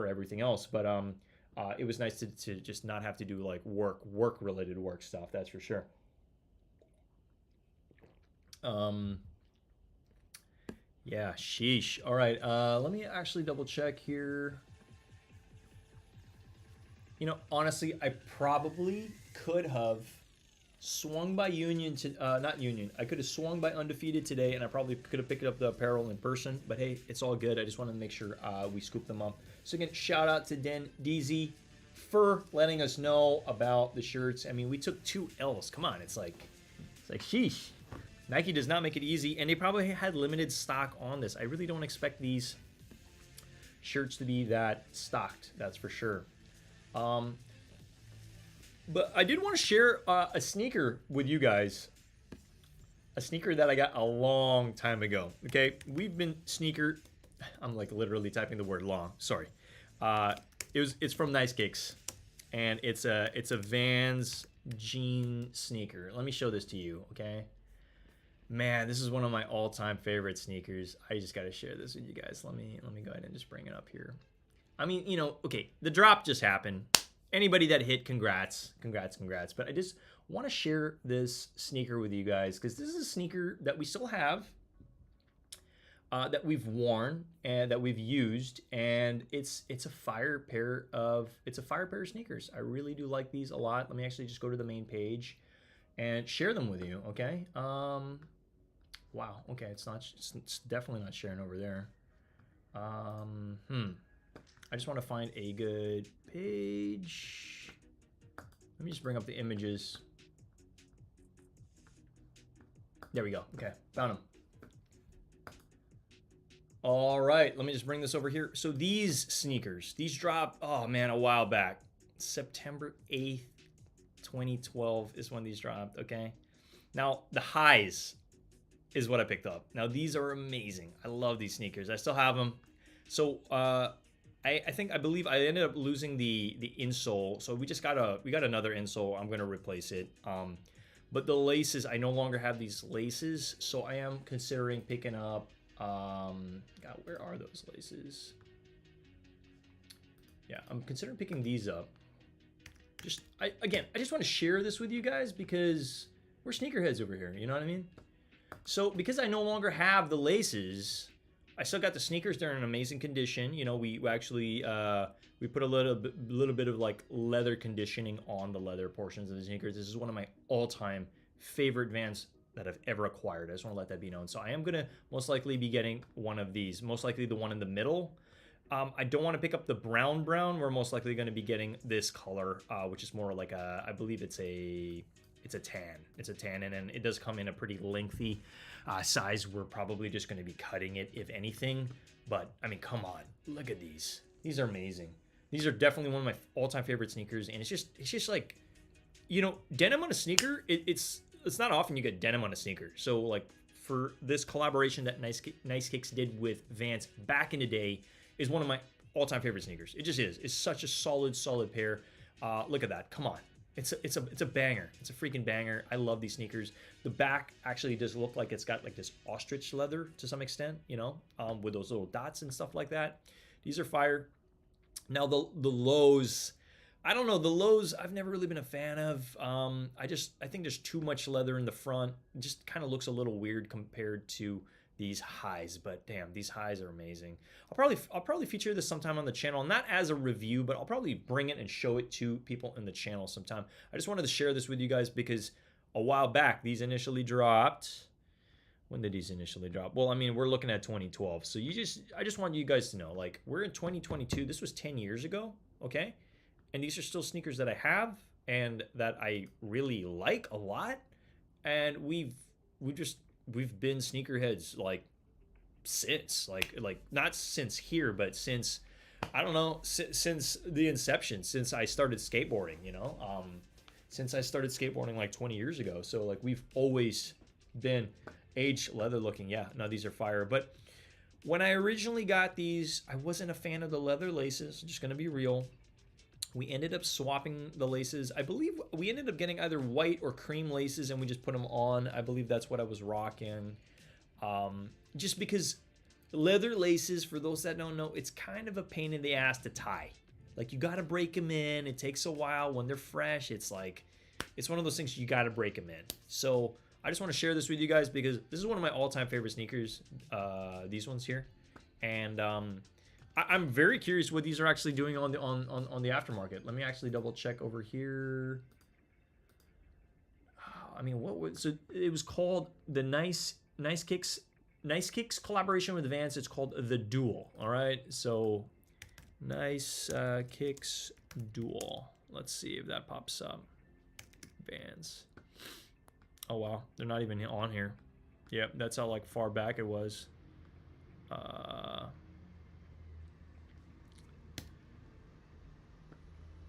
everything else. But it was nice to just not have to do like work related work stuff. That's for sure. Yeah, sheesh. All right, let me actually double check here. You know, honestly, I probably could have swung by Union to not Union. I could have swung by Undefeated today, and I probably could have picked up the apparel in person. But hey, it's all good. I just wanted to make sure we scoop them up. So again, shout out to Den DZ for letting us know about the shirts. I mean, we took 2 L's. Come on, it's like sheesh. Nike does not make it easy, and they probably had limited stock on this. I really don't expect these shirts to be that stocked, that's for sure. But I did want to share a sneaker with you guys. A sneaker that I got a long time ago. Okay, we've been sneaker. I'm like literally typing the word long. Sorry. It's from Nice Kicks, and it's a Vans jean sneaker. Let me show this to you. Okay. Man, this is one of my all-time favorite sneakers. I just got to share this with you guys. Let me go ahead and just bring it up here. I mean, you know, okay, the drop just happened. Anybody that hit, congrats. But I just want to share this sneaker with you guys because this is a sneaker that we still have, that we've worn and that we've used, and it's a fire pair of sneakers. I really do like these a lot. Let me actually just go to the main page and share them with you. Okay. Wow. Okay, it's definitely not sharing over there. I just want to find a good page. Let me just bring up the images. There we go. Okay, found them. All right, let me just bring this over here. So these sneakers, these dropped, oh man, a while back. September 8th, 2012 is when these dropped, okay? Now, the highs is what I picked up. Now, these are amazing. I love these sneakers. I still have them. So, I believe I ended up losing the insole. So we got another insole. I'm gonna replace it. But the laces, I no longer have these laces. So I am considering picking up. God, where are those laces? Yeah, I'm considering picking these up. I just want to share this with you guys because we're sneakerheads over here. You know what I mean? So because I no longer have the laces, I still got the sneakers. They're in amazing condition. You know, we actually we put a little bit of like leather conditioning on the leather portions of the sneakers. This is one of my all-time favorite Vans that I've ever acquired. I just want to let that be known. So I am gonna most likely be getting one of these. Most likely the one in the middle. I don't want to pick up the brown. We're most likely going to be getting this color, which is more like I believe it's a tan. It's a tan, and it does come in a pretty lengthy size. We're probably just going to be cutting it, if anything. But I mean, come on, look at these. These are amazing. These are definitely one of my all-time favorite sneakers, and it's just like, you know, denim on a sneaker. It's not often you get denim on a sneaker. So like for this collaboration that Nice Kicks did with Vans back in the day, is one of my all-time favorite sneakers. It just is. It's such a solid pair. Look at that. Come on. It's a banger. It's a freaking banger. I love these sneakers. The back actually does look like it's got like this ostrich leather to some extent, you know, with those little dots and stuff like that. These are fire. Now the lows, I don't know. The lows I've never really been a fan of. I think there's too much leather in the front. It just kind of looks a little weird compared to these highs, but damn, these highs are amazing. I'll probably feature this sometime on the channel, not as a review, but I'll probably bring it and show it to people in the channel sometime. I just wanted to share this with you guys because a while back these initially dropped. When did these initially drop? Well, I mean, we're looking at 2012. So I just want you guys to know, like, we're in 2022. This was 10 years ago, okay? And these are still sneakers that I have and that I really like a lot. And we've been sneakerheads like since like not since here, but since I don't know, since the inception, since I started skateboarding, you know, since I started skateboarding like 20 years ago. So like we've always been aged leather looking. Yeah, no, these are fire. But when I originally got these, I wasn't a fan of the leather laces. I'm just gonna be real. We ended up swapping the laces. I believe we ended up getting either white or cream laces, and we just put them on. I believe that's what I was rocking. Just because leather laces, for those that don't know, it's kind of a pain in the ass to tie. Like you got to break them in. It takes a while. When they're fresh, it's like, it's one of those things you got to break them in. So I just want to share this with you guys because this is one of my all-time favorite sneakers, these ones here. And I'm very curious what these are actually doing on the aftermarket. Let me actually double check over here. I mean, what was so it was called the Nice Kicks collaboration with Vans. It's called the Duel. All right, so Nice Kicks Duel. Let's see if that pops up. Vans. Oh wow, they're not even on here. Yep, that's how like far back it was.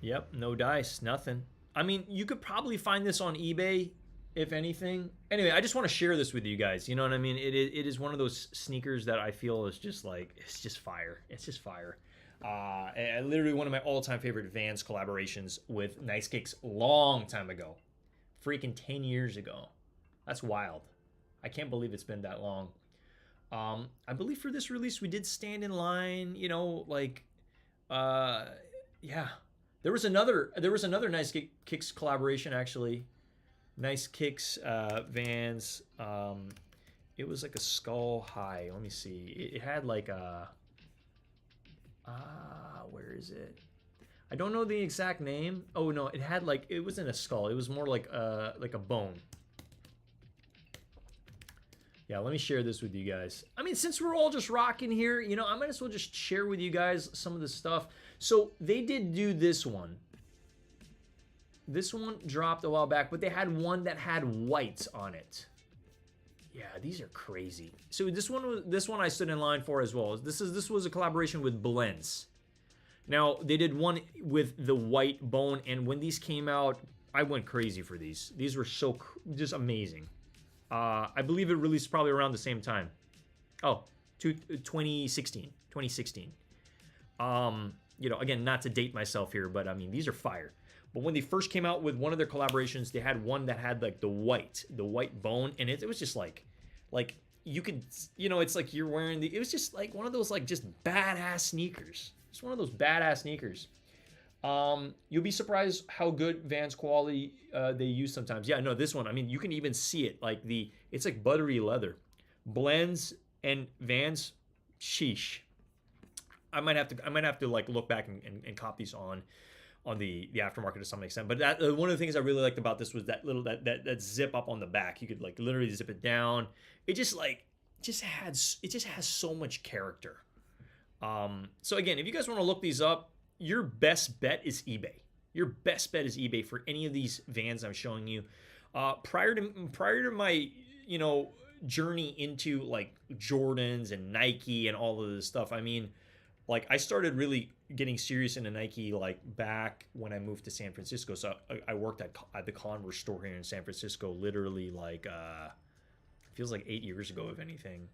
Yep, no dice, nothing. I mean, you could probably find this on eBay, if anything. Anyway, I just want to share this with you guys. You know what I mean? It is one of those sneakers that I feel is just like, it's just fire. It's just fire. And literally one of my all-time favorite Vans collaborations with Nice Kicks long time ago. Freaking 10 years ago. That's wild. I can't believe it's been that long. I believe for this release we did stand in line, you know, like, yeah. There was another Nice Kicks collaboration actually. Nice Kicks Vans. It was like a skull high. Let me see. It had like a where is it? I don't know the exact name. Oh no, it had like, it wasn't a skull. It was more like a bone. Yeah, let me share this with you guys. I mean, since we're all just rocking here, you know, I might as well just share with you guys some of the stuff. So they did do this one. This one dropped a while back, but they had one that had whites on it. Yeah, these are crazy. So this one I stood in line for as well. This was a collaboration with Blends. Now they did one with the white bone, and when these came out, I went crazy for these. These were so just amazing. I believe it released probably around the same time. Oh, 2016. 2016. You know, again, not to date myself here, but I mean, these are fire. But when they first came out with one of their collaborations, they had one that had like the white bone, and it was just like you could, you know, it's like you're wearing it was just like one of those like just badass sneakers. It's one of those badass sneakers. You'll be surprised how good Vans quality they use sometimes. Yeah, no, this one, I mean, you can even see it, like it's like buttery leather. Blends and Vans, sheesh. I might have to like look back and cop these on the aftermarket to some extent. But that one of the things I really liked about this was that little that zip up on the back. You could like literally zip it down. It just has so much character. So again, if you guys want to look these up, your best bet is eBay. Your best bet is eBay for any of these Vans I'm showing you. Prior to my, you know, journey into like Jordans and Nike and all of this stuff, I mean, like I started really getting serious into Nike like back when I moved to San Francisco. So I worked at the Converse store here in San Francisco, literally like feels like 8 years ago, if anything.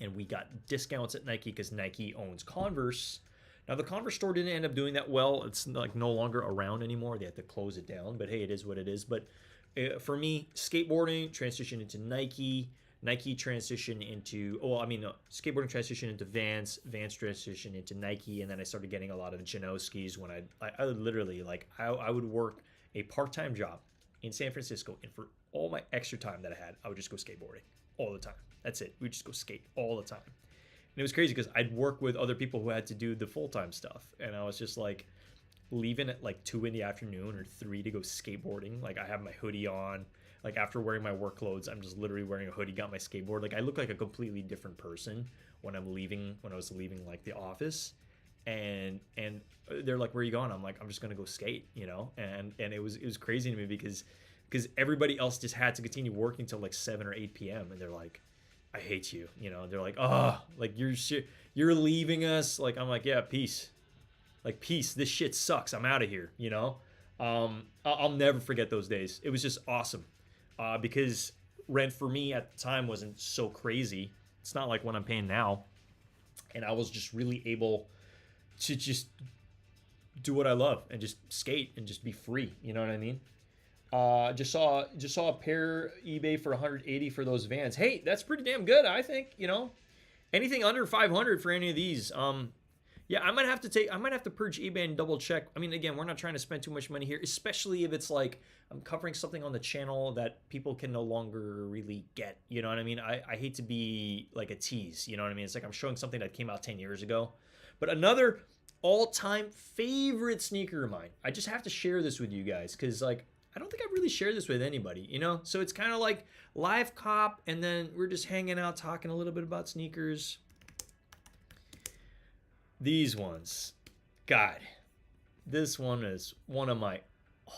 And we got discounts at Nike because Nike owns Converse. Now the Converse store didn't end up doing that well. It's like no longer around anymore. They had to close it down. But hey, it is what it is. But for me, skateboarding transitioned into Nike. Nike transitioned into skateboarding transitioned into Vans. Vans transitioned into Nike, and then I started getting a lot of Janowskis when I literally like I would work a part-time job in San Francisco, and for all my extra time that I had, I would just go skateboarding all the time. That's it. We'd just go skate all the time. And it was crazy because I'd work with other people who had to do the full-time stuff. And I was just like leaving at like 2 in the afternoon or 3 to go skateboarding. Like I have my hoodie on. Like after wearing my work clothes, I'm just literally wearing a hoodie, got my skateboard. Like I look like a completely different person when I was leaving like the office. And they're like, where are you going? I'm like, I'm just going to go skate, you know? And it was crazy to me because everybody else just had to continue working till like 7 or 8 p.m. And they're like, I hate you. You know, they're like, oh, like you're leaving us. Like I'm like, yeah, peace. Like peace. This shit sucks. I'm out of here. You know, I'll never forget those days. It was just awesome, because rent for me at the time wasn't so crazy. It's not like what I'm paying now, and I was just really able to just do what I love and just skate and just be free. You know what I mean? Just saw a pair eBay for 180 for those Vans. Hey, that's pretty damn good, I think. You know, anything under 500 for any of these. Yeah, I might have to purge eBay and double check. I mean, again, we're not trying to spend too much money here, especially if it's like I'm covering something on the channel that people can no longer really get. You know what I mean? I hate to be like a tease. You know what I mean? It's like I'm showing something that came out 10 years ago. But another all-time favorite sneaker of mine. I just have to share this with you guys because, like, I don't think I've really shared this with anybody, you know? So it's kind of like live cop, and then we're just hanging out talking a little bit about sneakers. These ones, God, this one is one of my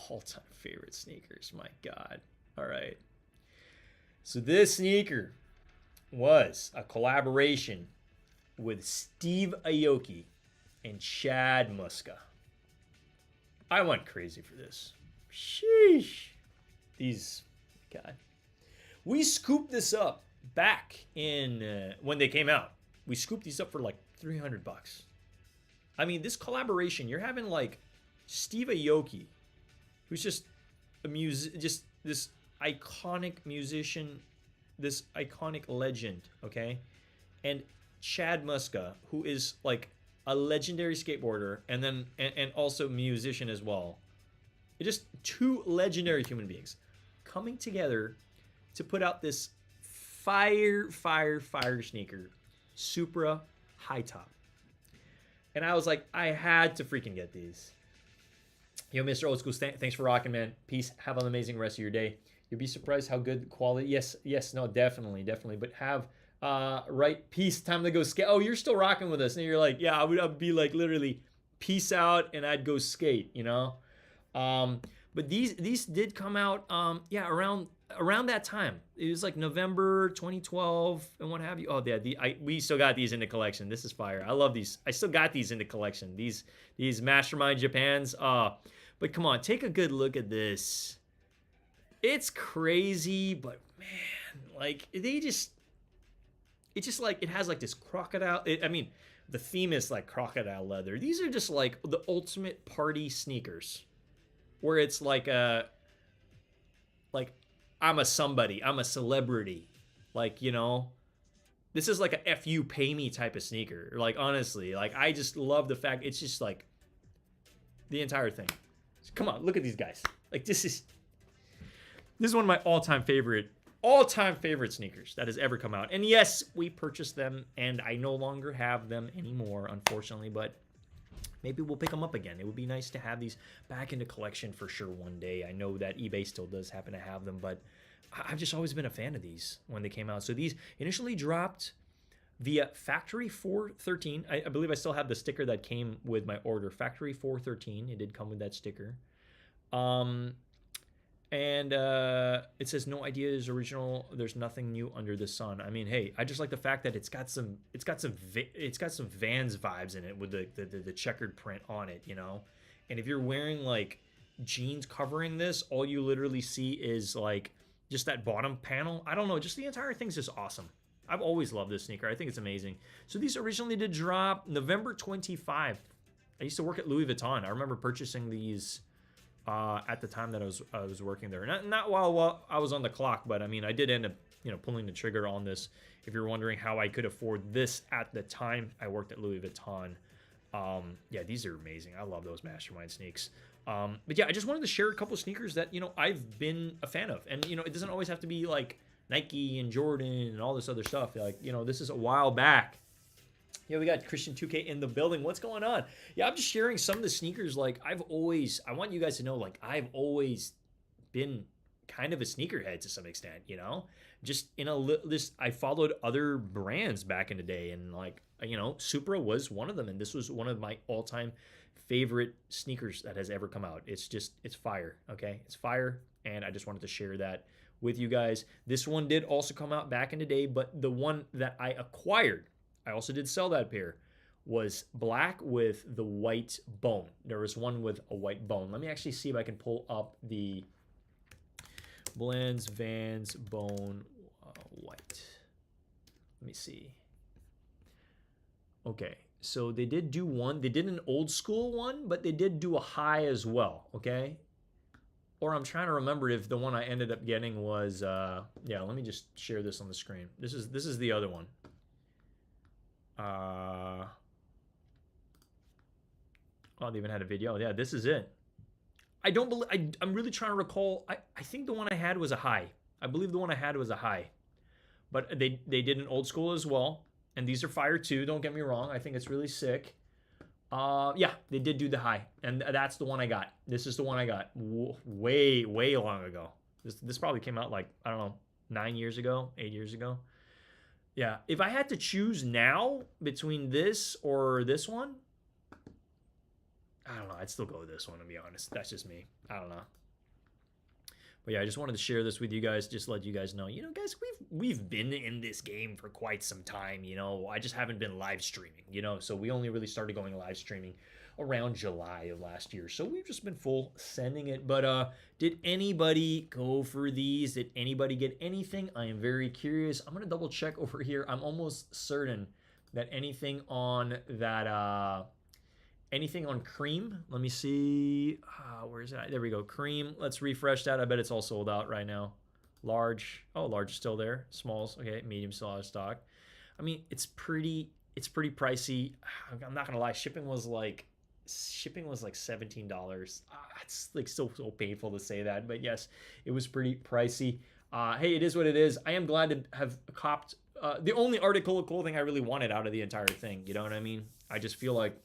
all-time favorite sneakers. My God. All right. So this sneaker was a collaboration with Steve Aoki and Chad Muska. I went crazy for this. Sheesh. These, God. We scooped this up back in when they came out. We scooped these up for like $300. I mean, this collaboration, you're having like Steve Aoki, who's just just this iconic musician, this iconic legend, okay? And Chad Muska, who is like a legendary skateboarder and then and also musician as well. Just two legendary human beings coming together to put out this fire sneaker, Supra high top. And I was like, I had to freaking get these. Yo, Mr. Old School, thanks for rocking, man. Peace. Have an amazing rest of your day. You'll be surprised how good quality. Yes, no, definitely. But have right, peace. Time to go skate. Oh, you're still rocking with us, and you're like, yeah, I'd be like literally, peace out, and I'd go skate. You know. But these did come out, yeah, around that time. It was like November 2012 and what have you. Oh, yeah, we still got these in the collection. This is fire. I love these. I still got these in the collection. These Mastermind Japans. But come on, take a good look at this. It's crazy, but man, like it's just like it has like this crocodile. I mean, the theme is like crocodile leather. These are just like the ultimate party sneakers. Where it's like I'm a somebody, I'm a celebrity, like, you know, this is like a F you pay me type of sneaker. Like, honestly, like I just love the fact it's just like the entire thing. Come on, look at these guys. Like this is one of my all-time favorite sneakers that has ever come out. And yes, we purchased them and I no longer have them anymore, unfortunately, but maybe we'll pick them up again. It would be nice to have these back in the collection for sure one day. I know that eBay still does happen to have them, but I've just always been a fan of these when they came out. So these initially dropped via Factory 413. I believe I still have the sticker that came with my order. Factory 413. It did come with that sticker. And it says no idea is original. There's nothing new under the sun. I mean, hey, I just like the fact that it's got some Vans vibes in it with the checkered print on it, you know. And if you're wearing like jeans covering this, all you literally see is like just that bottom panel. I don't know, just the entire thing's just awesome. I've always loved this sneaker. I think it's amazing. So these originally did drop November 25. I used to work at Louis Vuitton. I remember purchasing these at the time that I was working there. Not while I was on the clock, but I mean, I did end up, you know, pulling the trigger on this. If you're wondering how I could afford this at the time I worked at Louis Vuitton. Yeah, these are amazing. I love those Mastermind sneaks. But yeah, I just wanted to share a couple of sneakers that, you know, I've been a fan of. And, you know, it doesn't always have to be like Nike and Jordan and all this other stuff. Like, you know, this is a while back. Yeah, we got Christian 2K in the building. What's going on? Yeah, I'm just sharing some of the sneakers. Like, I want you guys to know, like, I've always been kind of a sneakerhead to some extent, you know? Just I followed other brands back in the day, and like, you know, Supra was one of them, and this was one of my all-time favorite sneakers that has ever come out. It's fire, okay? It's fire, and I just wanted to share that with you guys. This one did also come out back in the day, but the one that I acquired, I also did sell that pair, was black with the white bone. There was one with a white bone. Let me actually see if I can pull up the Blends Vans Bone white. Let me see. Okay, so they did do one. They did an old school one, but they did do a high as well, okay? Or I'm trying to remember if the one I ended up getting was, yeah, let me just share this on the screen. This is the other one. Oh, they even had a video. Yeah, this is it. I don't believe, I'm really trying to recall. I think the one I had was a high. I believe the one I had was a high. But they did an old school as well. And these are fire too, don't get me wrong. I think it's really sick. Yeah, they did do the high. And that's the one I got. This is the one I got way, way long ago. This probably came out like, I don't know, 9 years ago, 8 years ago. Yeah, if I had to choose now between this or this one, I don't know. I'd still go with this one, to be honest. That's just me. I don't know. But yeah, I just wanted to share this with you guys. Just let you guys know. You know, guys, we've been in this game for quite some time. You know, I just haven't been live streaming. You know, so we only really started going live streaming around July of last year. So we've just been full sending it. But did anybody go for these? Did anybody get anything? I am very curious. I'm gonna double check over here. I'm almost certain that anything on that. Anything on cream? Let me see. Where is it? There we go. Cream. Let's refresh that. I bet it's all sold out right now. Large. Oh, large is still there. Smalls. Okay. Medium still out of stock. I mean, it's pretty pricey. I'm not gonna lie. Shipping was like $17. It's like so painful to say that, but yes, it was pretty pricey. Hey, it is what it is. I am glad to have copped the only article of clothing I really wanted out of the entire thing. You know what I mean? I just feel like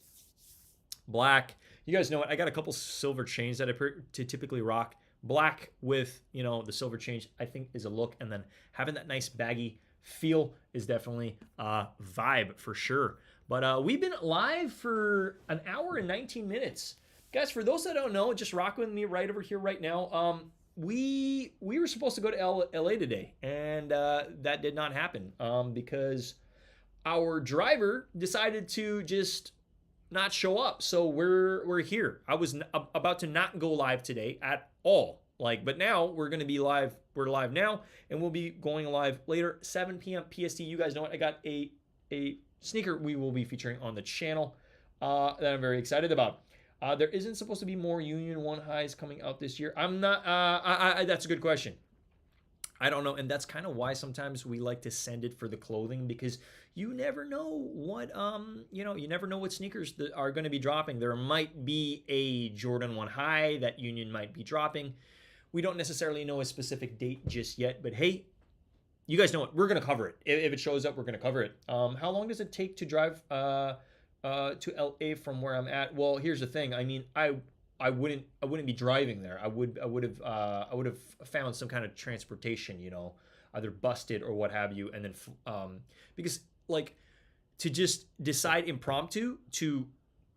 black. You guys know what? I got a couple silver chains that I typically rock. Black with, you know, the silver chains, I think is a look. And then having that nice baggy feel is definitely a vibe for sure. But we've been live for an hour and 19 minutes. Guys, for those that don't know, just rock with me right over here right now. We were supposed to go to LA today, and that did not happen because our driver decided to just not show up. So we're here. I was about to not go live today at all. But now we're going to be live. We're live now, and we'll be going live later, 7 p.m. PST. You guys know what? I got a sneaker we will be featuring on the channel that I'm very excited about. There isn't supposed to be more Union 1 highs coming out this year. I'm not. That's a good question. I don't know, and that's kind of why sometimes we like to send it for the clothing, because you never know what you never know what sneakers that are going to be dropping. There might be a Jordan 1 high that Union might be dropping. We don't necessarily know a specific date just yet, but hey, you guys know it. We're going to cover it. If it shows up, we're going to cover it. How long does it take to drive to LA from where I'm at? Well, here's the thing. I mean, I wouldn't be driving there. I would have found some kind of transportation, you know, either busted or what have you, and then because like to just decide impromptu to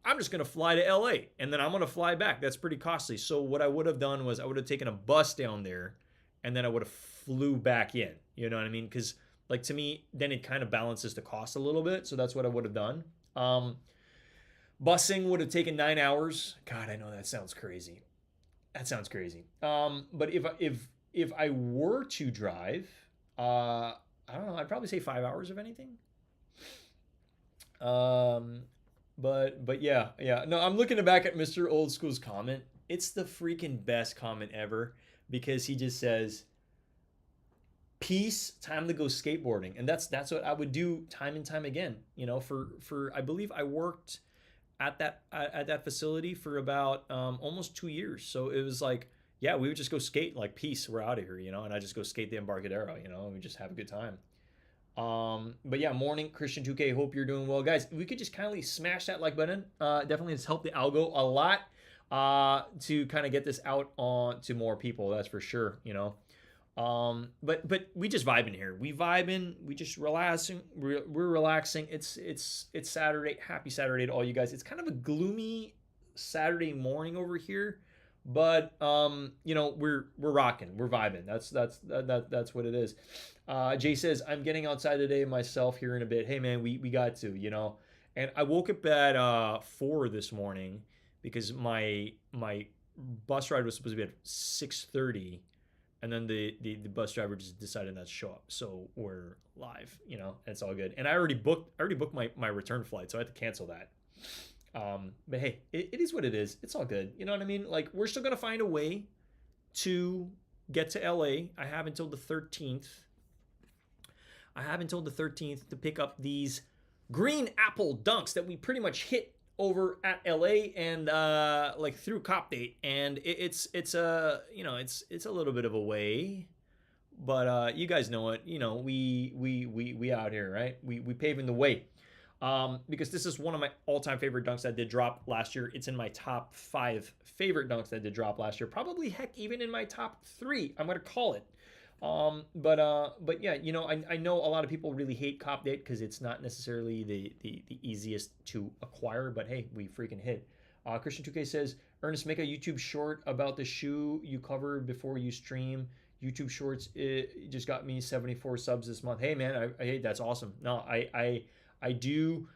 I'm just gonna fly to LA and then I'm gonna fly back. That's pretty costly. So what I would have done was I would have taken a bus down there, and then I would have flew back in. You know what I mean? Because like to me, then it kind of balances the cost a little bit. So that's what I would have done. Busing would have taken 9 hours. God, I know that sounds crazy. That sounds crazy. But if I were to drive, I don't know. I'd probably say 5 hours if anything. But yeah. No, I'm looking back at Mr. Old School's comment. It's the freaking best comment ever, because he just says, "Peace, time to go skateboarding," and that's what I would do time and time again. You know, for I believe I worked at that facility for about almost 2 years. So it was like, yeah, we would just go skate, like, peace, we're out of here, you know, and I just go skate the Embarcadero, you know, and we just have a good time. But yeah, morning, Christian 2K, hope you're doing well. Guys, if we could just kindly smash that like button, definitely has helped the algo a lot to kind of get this out on to more people, that's for sure, you know. But we just vibing here. We vibing. We just relaxing. We're relaxing. It's Saturday. Happy Saturday to all you guys. It's kind of a gloomy Saturday morning over here. But you know, we're rocking, we're vibing. That's what it is. Jay says, I'm getting outside today myself here in a bit. Hey man, we got to, you know. And I woke up at 4 this morning because my bus ride was supposed to be at 6:30, and then the bus driver just decided not to show up. So we're live, you know, and it's all good. And I already booked my return flight, so I had to cancel that. But hey, it is what it is. It's all good. You know what I mean? Like, we're still gonna find a way to get to LA. I have until the 13th. I have until the 13th to pick up these green apple dunks that we pretty much hit over at LA and like through cop date. And it's a, you know, it's a little bit of a way, but you guys know it. You know, we out here, right? We paving the way. Because this is one of my all-time favorite dunks that did drop last year. It's in my top 5 favorite dunks that did drop last year. Probably, heck, even in my top 3. I'm gonna call it. But yeah, you know, I know a lot of people really hate Cop Date because it's not necessarily the easiest to acquire. But hey, we freaking hit. Christian 2K says, Ernest, make a YouTube short about the shoe you covered before you stream. YouTube Shorts, it just got me 74 subs this month. Hey man, I hate, that's awesome. No, I do.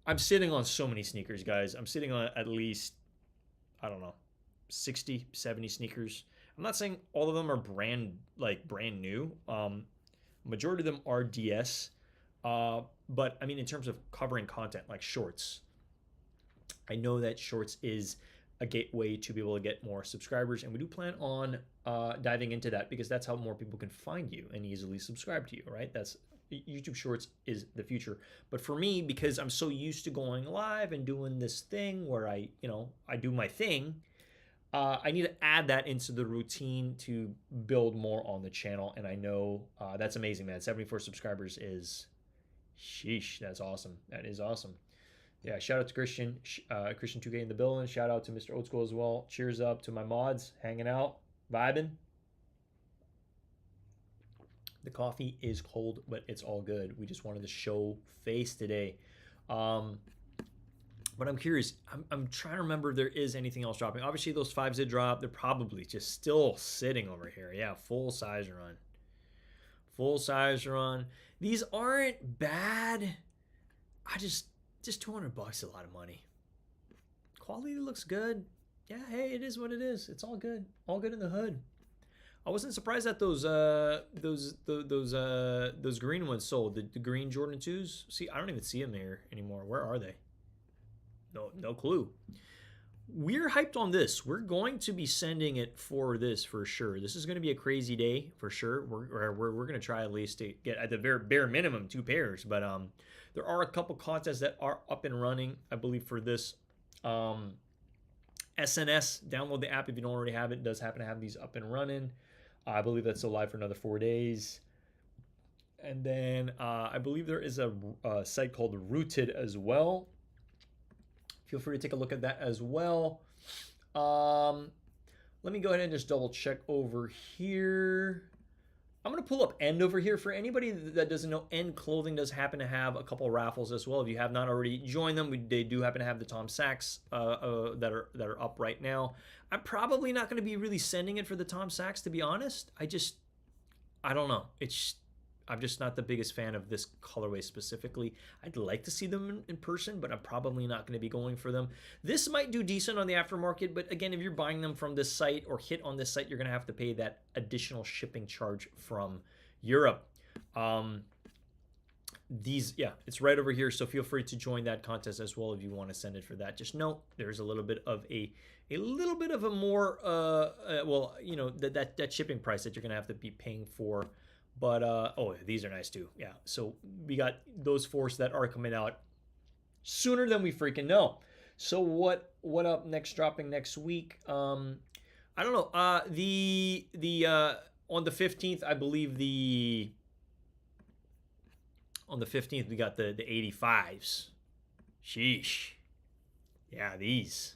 I'm sitting on so many sneakers, guys. I'm sitting on at least, I don't know, 60, 70 sneakers. I'm not saying all of them are brand new. Majority of them are DS. But I mean, in terms of covering content like shorts, I know that shorts is a gateway to be able to get more subscribers, and we do plan on diving into that because that's how more people can find you and easily subscribe to you, right? That's YouTube Shorts is the future. But for me, because I'm so used to going live and doing this thing where I do my thing, I need to add that into the routine to build more on the channel. And I know that's amazing, man. 74 subscribers is, sheesh, that's awesome. That is awesome. Yeah, shout out to Christian 2K in the building. Shout out to Mr. Old School as well. Cheers up to my mods, hanging out, vibing. The coffee is cold, but it's all good. We just wanted to show face today. But I'm curious. I'm trying to remember if there is anything else dropping. Obviously, those 5s did drop. They're probably just still sitting over here. Yeah, full size run. Full size run. These aren't bad. Just $200 is a lot of money. Quality looks good. Yeah, hey, it is what it is. It's all good. All good in the hood. I wasn't surprised that those green ones sold. The green Jordan 2s. See, I don't even see them here anymore. Where are they? No clue. We're hyped on this. We're going to be sending it for this for sure. This is going to be a crazy day for sure. We're going to try at least to get at the bare minimum 2 pairs. But there are a couple contests that are up and running, I believe, for this. SNS, download the app if you don't already have it. It does happen to have these up and running. I believe that's still live for another 4 days. And then I believe there is a site called Rooted as well. Feel free to take a look at that as well. Let me go ahead and just double check over here. I'm going to pull up End over here. For anybody that doesn't know, End Clothing does happen to have a couple raffles as well. If you have not already joined them, they do happen to have the Tom Sachs that are up right now. I'm probably not going to be really sending it for the Tom Sachs, to be honest. I don't know. I'm just not the biggest fan of this colorway specifically. I'd like to see them in person, but I'm probably not going to be going for them. This might do decent on the aftermarket, but again, if you're buying them from this site or hit on this site, you're going to have to pay that additional shipping charge from Europe. It's right over here, so feel free to join that contest as well if you want to send it for that. Just note there's a little bit of a more that shipping price that you're going to have to be paying for. But these are nice too. Yeah. So we got those 4s that are coming out sooner than we freaking know. So what up next, dropping next week? I don't know. On the 15th, I believe on the 15th we got the 85s. Sheesh. Yeah, these.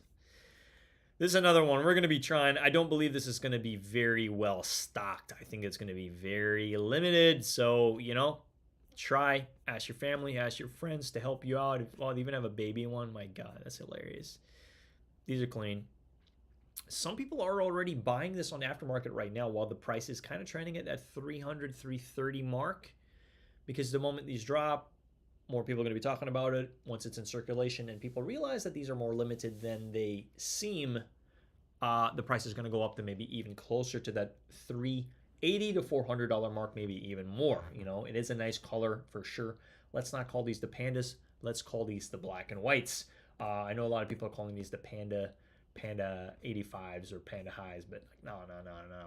This is another one we're going to be trying. I don't believe this is going to be very well stocked. I think it's going to be very limited. So, try. Ask your family, ask your friends to help you out. If you even have a baby one, my God, that's hilarious. These are clean. some people are already buying this on the aftermarket right now, while the price is kind of trending at that 300, 330 mark, because the moment these drop, more people are going to be talking about it once it's in circulation, and people realize that these are more limited than they seem. The price is going to go up to maybe even closer to that $380 to $400 mark, maybe even more. You know, it is a nice color for sure. Let's not call these the pandas. Let's call these the black and whites. I know a lot of people are calling these the Panda 85s or Panda highs, but no,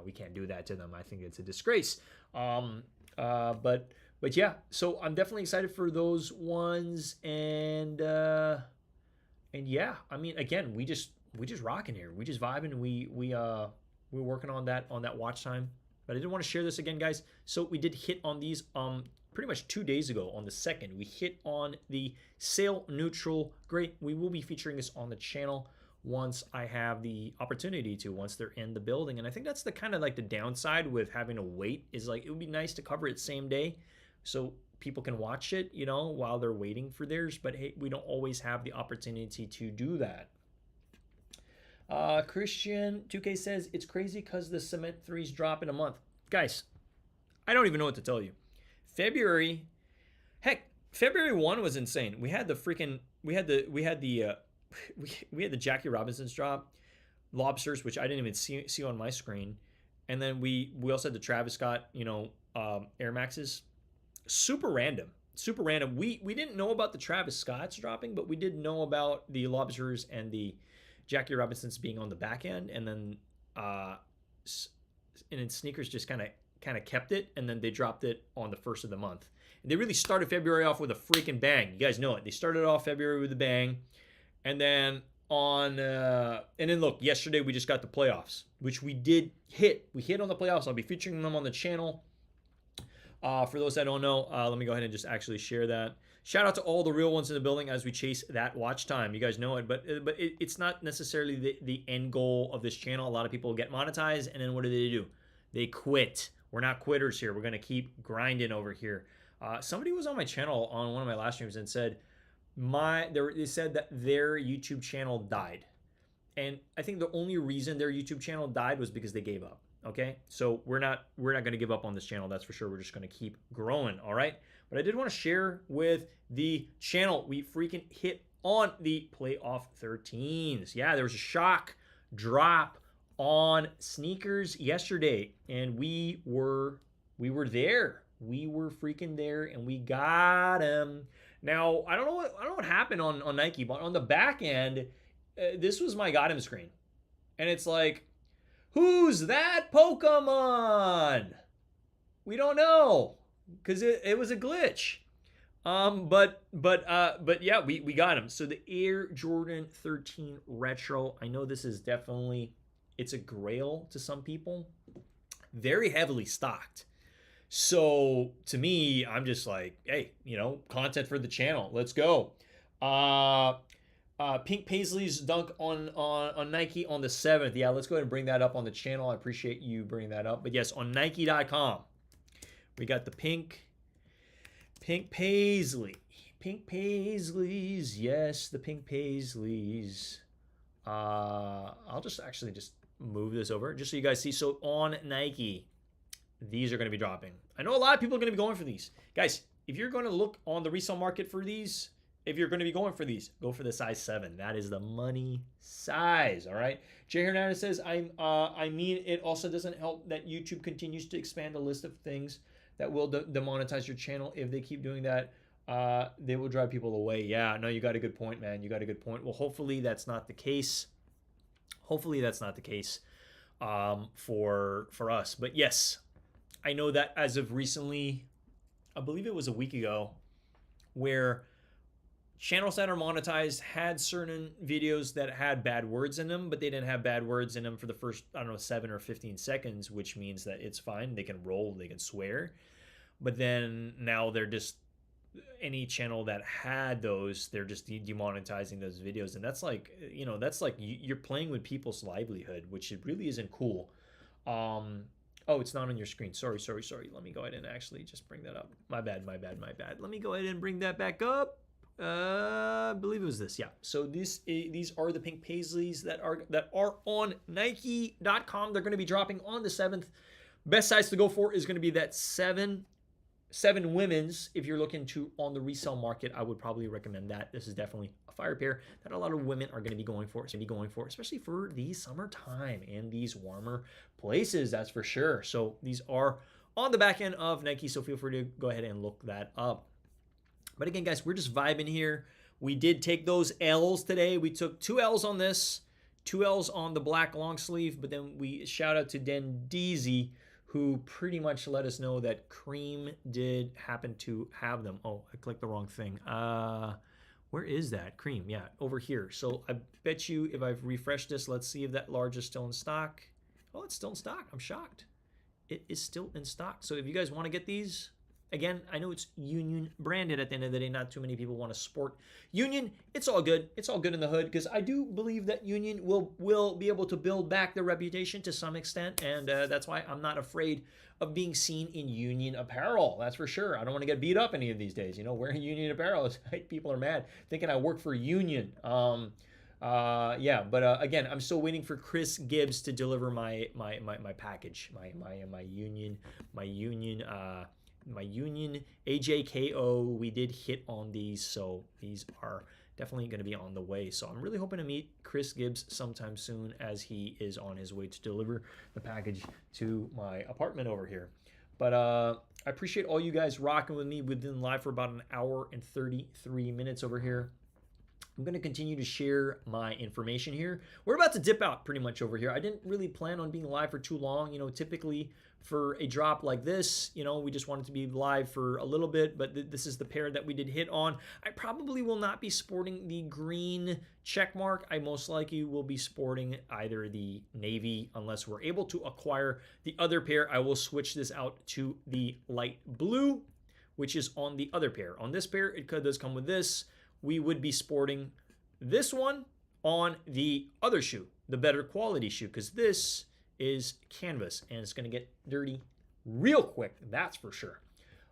we can't do that to them. I think it's a disgrace. But yeah, so I'm definitely excited for those ones, and yeah, I mean, again, we just rocking here. We just vibing. We're working on that watch time. But I did want to share this again, guys. So we did hit on these pretty much 2 days ago on the 2nd. We hit on the sail neutral gray. We will be featuring this on the channel once I have the opportunity to, once they're in the building. And I think that's the kind of like the downside with having to wait, is like it would be nice to cover it same day so people can watch it, you know, while they're waiting for theirs. But hey, we don't always have the opportunity to do that. Christian 2K says it's crazy because the Cement 3s drop in a month. Guys, I don't even know what to tell you. February 1 was insane. We had the freaking we had the Jackie Robinson's drop, lobsters, which I didn't even see on my screen, and then we also had the Travis Scott, you know, Air Maxes. Super random. We didn't know about the Travis Scotts dropping, but we did know about the lobsters and the Jackie Robinson's being on the back end, and then sneakers just kind of kept it, and then they dropped it on the 1st of the month. And they really started February off with a freaking bang. You guys know it. They started off February with a bang, and then look, yesterday we just got the playoffs, which we did hit. We hit on the playoffs. I'll be featuring them on the channel. For those that don't know, let me go ahead and just actually share that. Shout out to all the real ones in the building as we chase that watch time. You guys know it, but it's not necessarily the end goal of this channel. A lot of people get monetized, and then what do? They quit. We're not quitters here. We're going to keep grinding over here. Somebody was on my channel on one of my last streams and said, they said that their YouTube channel died. And I think the only reason their YouTube channel died was because they gave up. Okay, so we're not going to give up on this channel, that's for sure. We're just going to keep growing, all right? But I did want to share with the channel, we freaking hit on the playoff 13s. Yeah, there was a shock drop on sneakers yesterday, and we were there. We were freaking there, and we got them. Now, I don't know what happened on Nike, but on the back end, this was my got him screen, and it's like, who's that Pokemon? We don't know, because it was a glitch. But yeah, we got him. So the Air Jordan 13 Retro. I know this is definitely, it's a grail to some people. Very heavily stocked. So to me, I'm just like, hey, you know, content for the channel. Let's go. Pink Paisley's dunk on Nike on the 7th. Yeah, let's go ahead and bring that up on the channel. I appreciate you bringing that up. But yes, on Nike.com, we got the pink Paisley. Pink Paisleys. Yes, the pink Paisleys. I'll just move this over just so you guys see. So on Nike, these are going to be dropping. I know a lot of people are going to be going for these. Guys, if you're going to look on the resale market for these, if you're going to be going for these, go for the size 7. That is the money size, all right? Jay Hernandez says, I mean, it also doesn't help that YouTube continues to expand the list of things that will demonetize your channel. If they keep doing that, they will drive people away. Yeah, no, you got a good point, man. You got a good point. Well, hopefully that's not the case. Hopefully that's not the case for us. But yes, I know that as of recently, I believe it was a week ago, where channels that are monetized had certain videos that had bad words in them, but they didn't have bad words in them for the first, 7 or 15 seconds, which means that it's fine. They can roll, they can swear. But then now they're just, any channel that had those, they're just demonetizing those videos. And that's like, that's like you're playing with people's livelihood, which it really isn't cool. Oh, it's not on your screen. Sorry. Let me go ahead and actually just bring that up. My bad. Let me go ahead and bring that back up. I believe it was this. Yeah. So these are the pink paisleys that are on Nike.com. They're going to be dropping on the 7th. Best size to go for is going to be that 7 women's. If you're looking to on the resale market, I would probably recommend that. This is definitely a fire pair that a lot of women are going to be going for. Especially for the summertime in these warmer places. That's for sure. So these are on the back end of Nike. So feel free to go ahead and look that up. But again, guys, we're just vibing here. We did take those L's today. We took 2 L's on this, 2 L's on the black long sleeve. But then we shout out to Den Deezy, who pretty much let us know that Cream did happen to have them. Oh, I clicked the wrong thing. Where is that? Cream, yeah, over here. So I bet you if I've refreshed this, let's see if that large is still in stock. Oh, it's still in stock. I'm shocked. It is still in stock. So if you guys want to get these, again, I know it's Union branded at the end of the day. Not too many people want to sport Union. It's all good. It's all good in the hood because I do believe that Union will be able to build back their reputation to some extent. And that's why I'm not afraid of being seen in Union apparel. That's for sure. I don't want to get beat up any of these days. You know, wearing Union apparel, people are mad thinking I work for Union. Yeah, but again, I'm still waiting for Chris Gibbs to deliver my package, my Union AJKO. We did hit on these, so these are definitely going to be on the way. So I'm really hoping to meet Chris Gibbs sometime soon as he is on his way to deliver the package to my apartment over here. But I appreciate all you guys rocking with me. We've been live for about an hour and 33 minutes over here. I'm going to continue to share my information here. We're about to dip out pretty much over here. I didn't really plan on being live for too long. You know, typically for a drop like this, you know, we just wanted to be live for a little bit, but this is the pair that we did hit on. I probably will not be sporting the green check mark. I most likely will be sporting either the navy unless we're able to acquire the other pair. I will switch this out to the light blue, which is on the other pair. On this pair, it does come with this. We would be sporting this one on the other shoe, the better quality shoe, because this is canvas and it's going to get dirty real quick. That's for sure.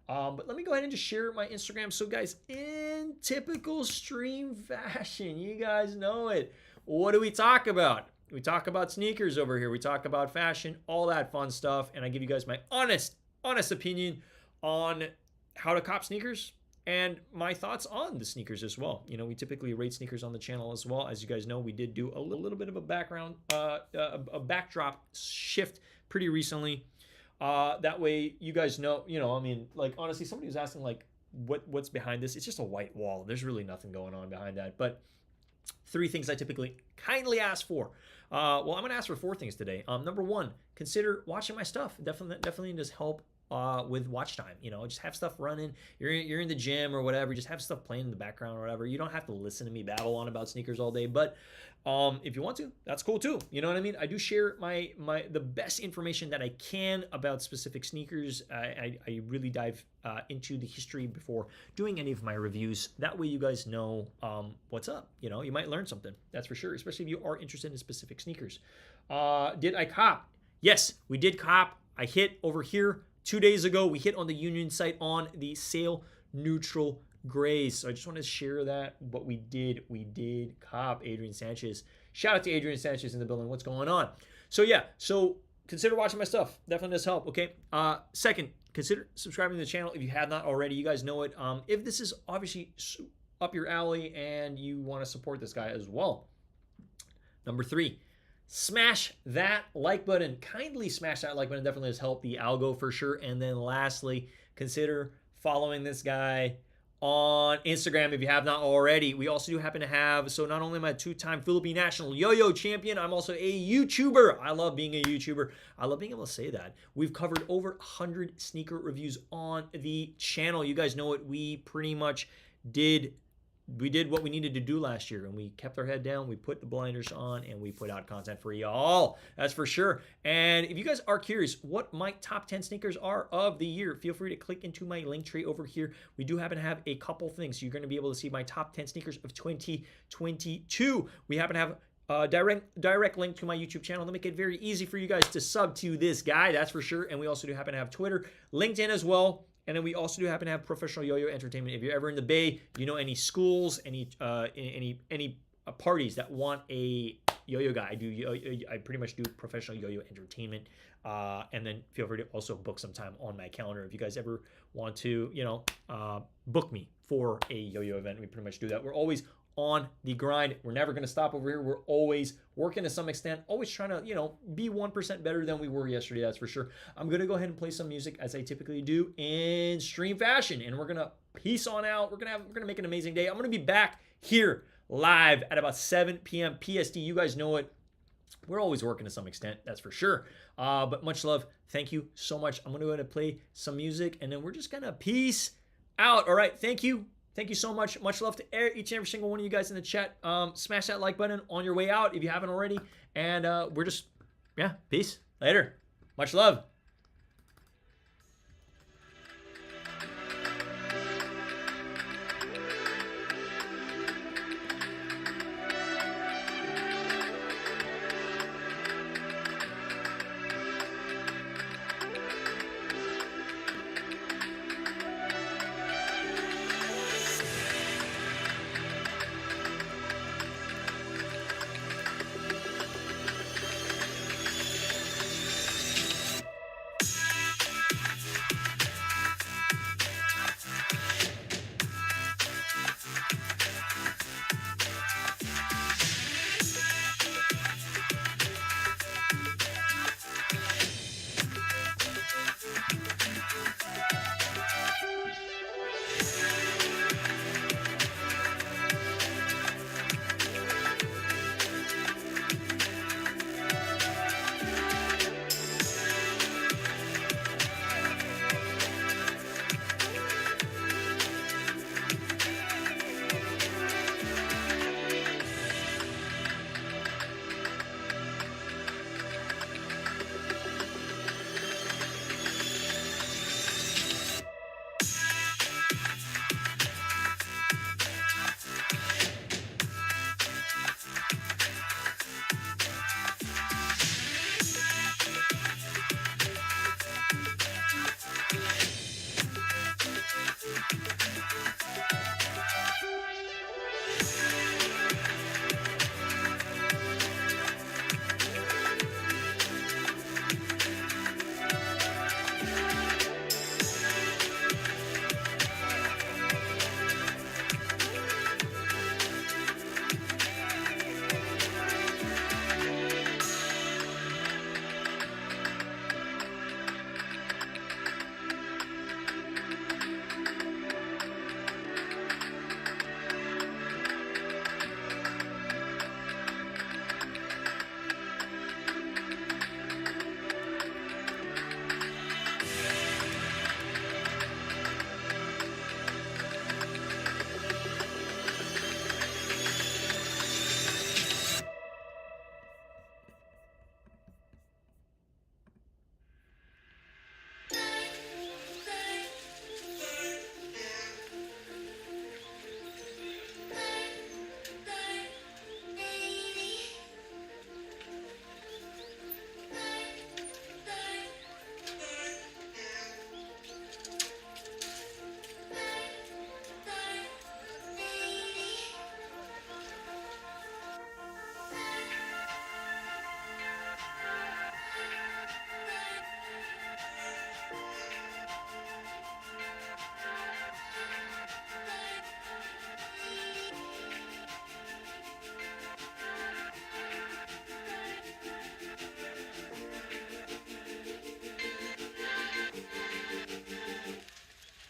But let me go ahead and just share my Instagram. So guys, in typical stream fashion, you guys know it. What do we talk about? We talk about sneakers over here. We talk about fashion, all that fun stuff. And I give you guys my honest opinion on how to cop sneakers and my thoughts on the sneakers as well. You know, we typically rate sneakers on the channel as well. As you guys know, we did do a little bit of a backdrop shift pretty recently. That way you guys know, you know, I mean, like honestly, somebody was asking like what's behind this. It's just a white wall. There's really nothing going on behind that. But 3 things I typically kindly ask for. Well, I'm gonna ask for 4 things today. Number 1, consider watching my stuff. Definitely does help with watch time. You know, just have stuff running. You're in the gym or whatever. Just have stuff playing in the background or whatever. You don't have to listen to me babble on about sneakers all day, but if you want to, that's cool too. You know what I mean? I do share the best information that I can about specific sneakers. I really dive into the history before doing any of my reviews. That way you guys know what's up. You know, you might learn something. That's for sure, especially if you are interested in specific sneakers. Did I cop? Yes, we did cop. I hit over here 2 days ago. We hit on the Union site on the sale neutral grays. So I just want to share that. What we did cop Adrian Sanchez. Shout out to Adrian Sanchez in the building. What's going on? So yeah, so consider watching my stuff. Definitely does help. Okay. Second, consider subscribing to the channel if you have not already. You guys know it. If this is obviously up your alley and you want to support this guy as well. Number 3. Smash that like button. Kindly smash that like button. Definitely has helped the algo for sure. And then lastly, consider following this guy on Instagram if you have not already. We also do happen to have, so not only am I a 2-time Philippine national yo-yo champion, I'm also a YouTuber. I love being a YouTuber. I love being able to say that. We've covered over 100 sneaker reviews on the channel. You guys know it. We pretty much did what we needed to do last year, and we kept our head down. We put the blinders on, and we put out content for y'all. That's for sure. And if you guys are curious what my top 10 sneakers are of the year, feel free to click into my link tree over here. We do happen to have a couple things. You're going to be able to see my top 10 sneakers of 2022. We happen to have a direct link to my YouTube channel to make it very easy for you guys to sub to this guy. That's for sure. And we also do happen to have Twitter, LinkedIn as well. And then we also do happen to have professional yo-yo entertainment. If you're ever in the Bay, you know, any schools, any parties that want a yo-yo guy, I pretty much do professional yo-yo entertainment. And then feel free to also book some time on my calendar if you guys ever want to, book me for a yo-yo event. We pretty much do that. We're always on the grind. We're never going to stop over here. We're always working to some extent, always trying to, be 1% better than we were yesterday. That's for sure. I'm going to go ahead and play some music as I typically do in stream fashion, and we're going to peace on out. We're going to make an amazing day. I'm going to be back here live at about 7 p.m. PST. You guys know it. We're always working to some extent, that's for sure. But much love. Thank you so much. I'm going to go ahead and play some music, and then we're just going to peace out. All right. Thank you. Thank you so much. Much love to each and every single one of you guys in the chat. Smash that like button on your way out if you haven't already. And we're just, peace. Later. Much love.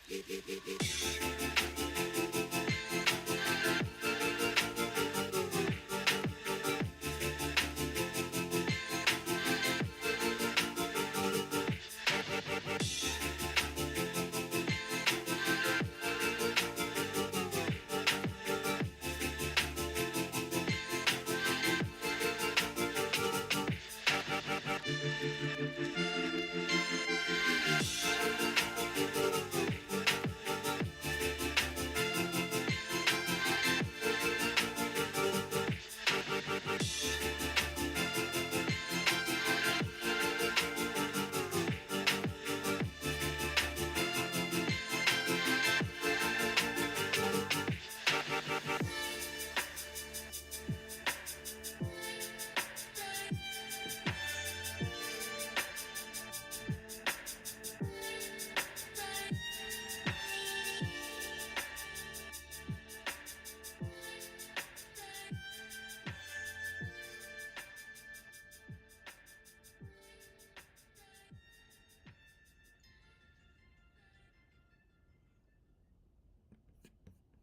Beep, beep, beep, beep.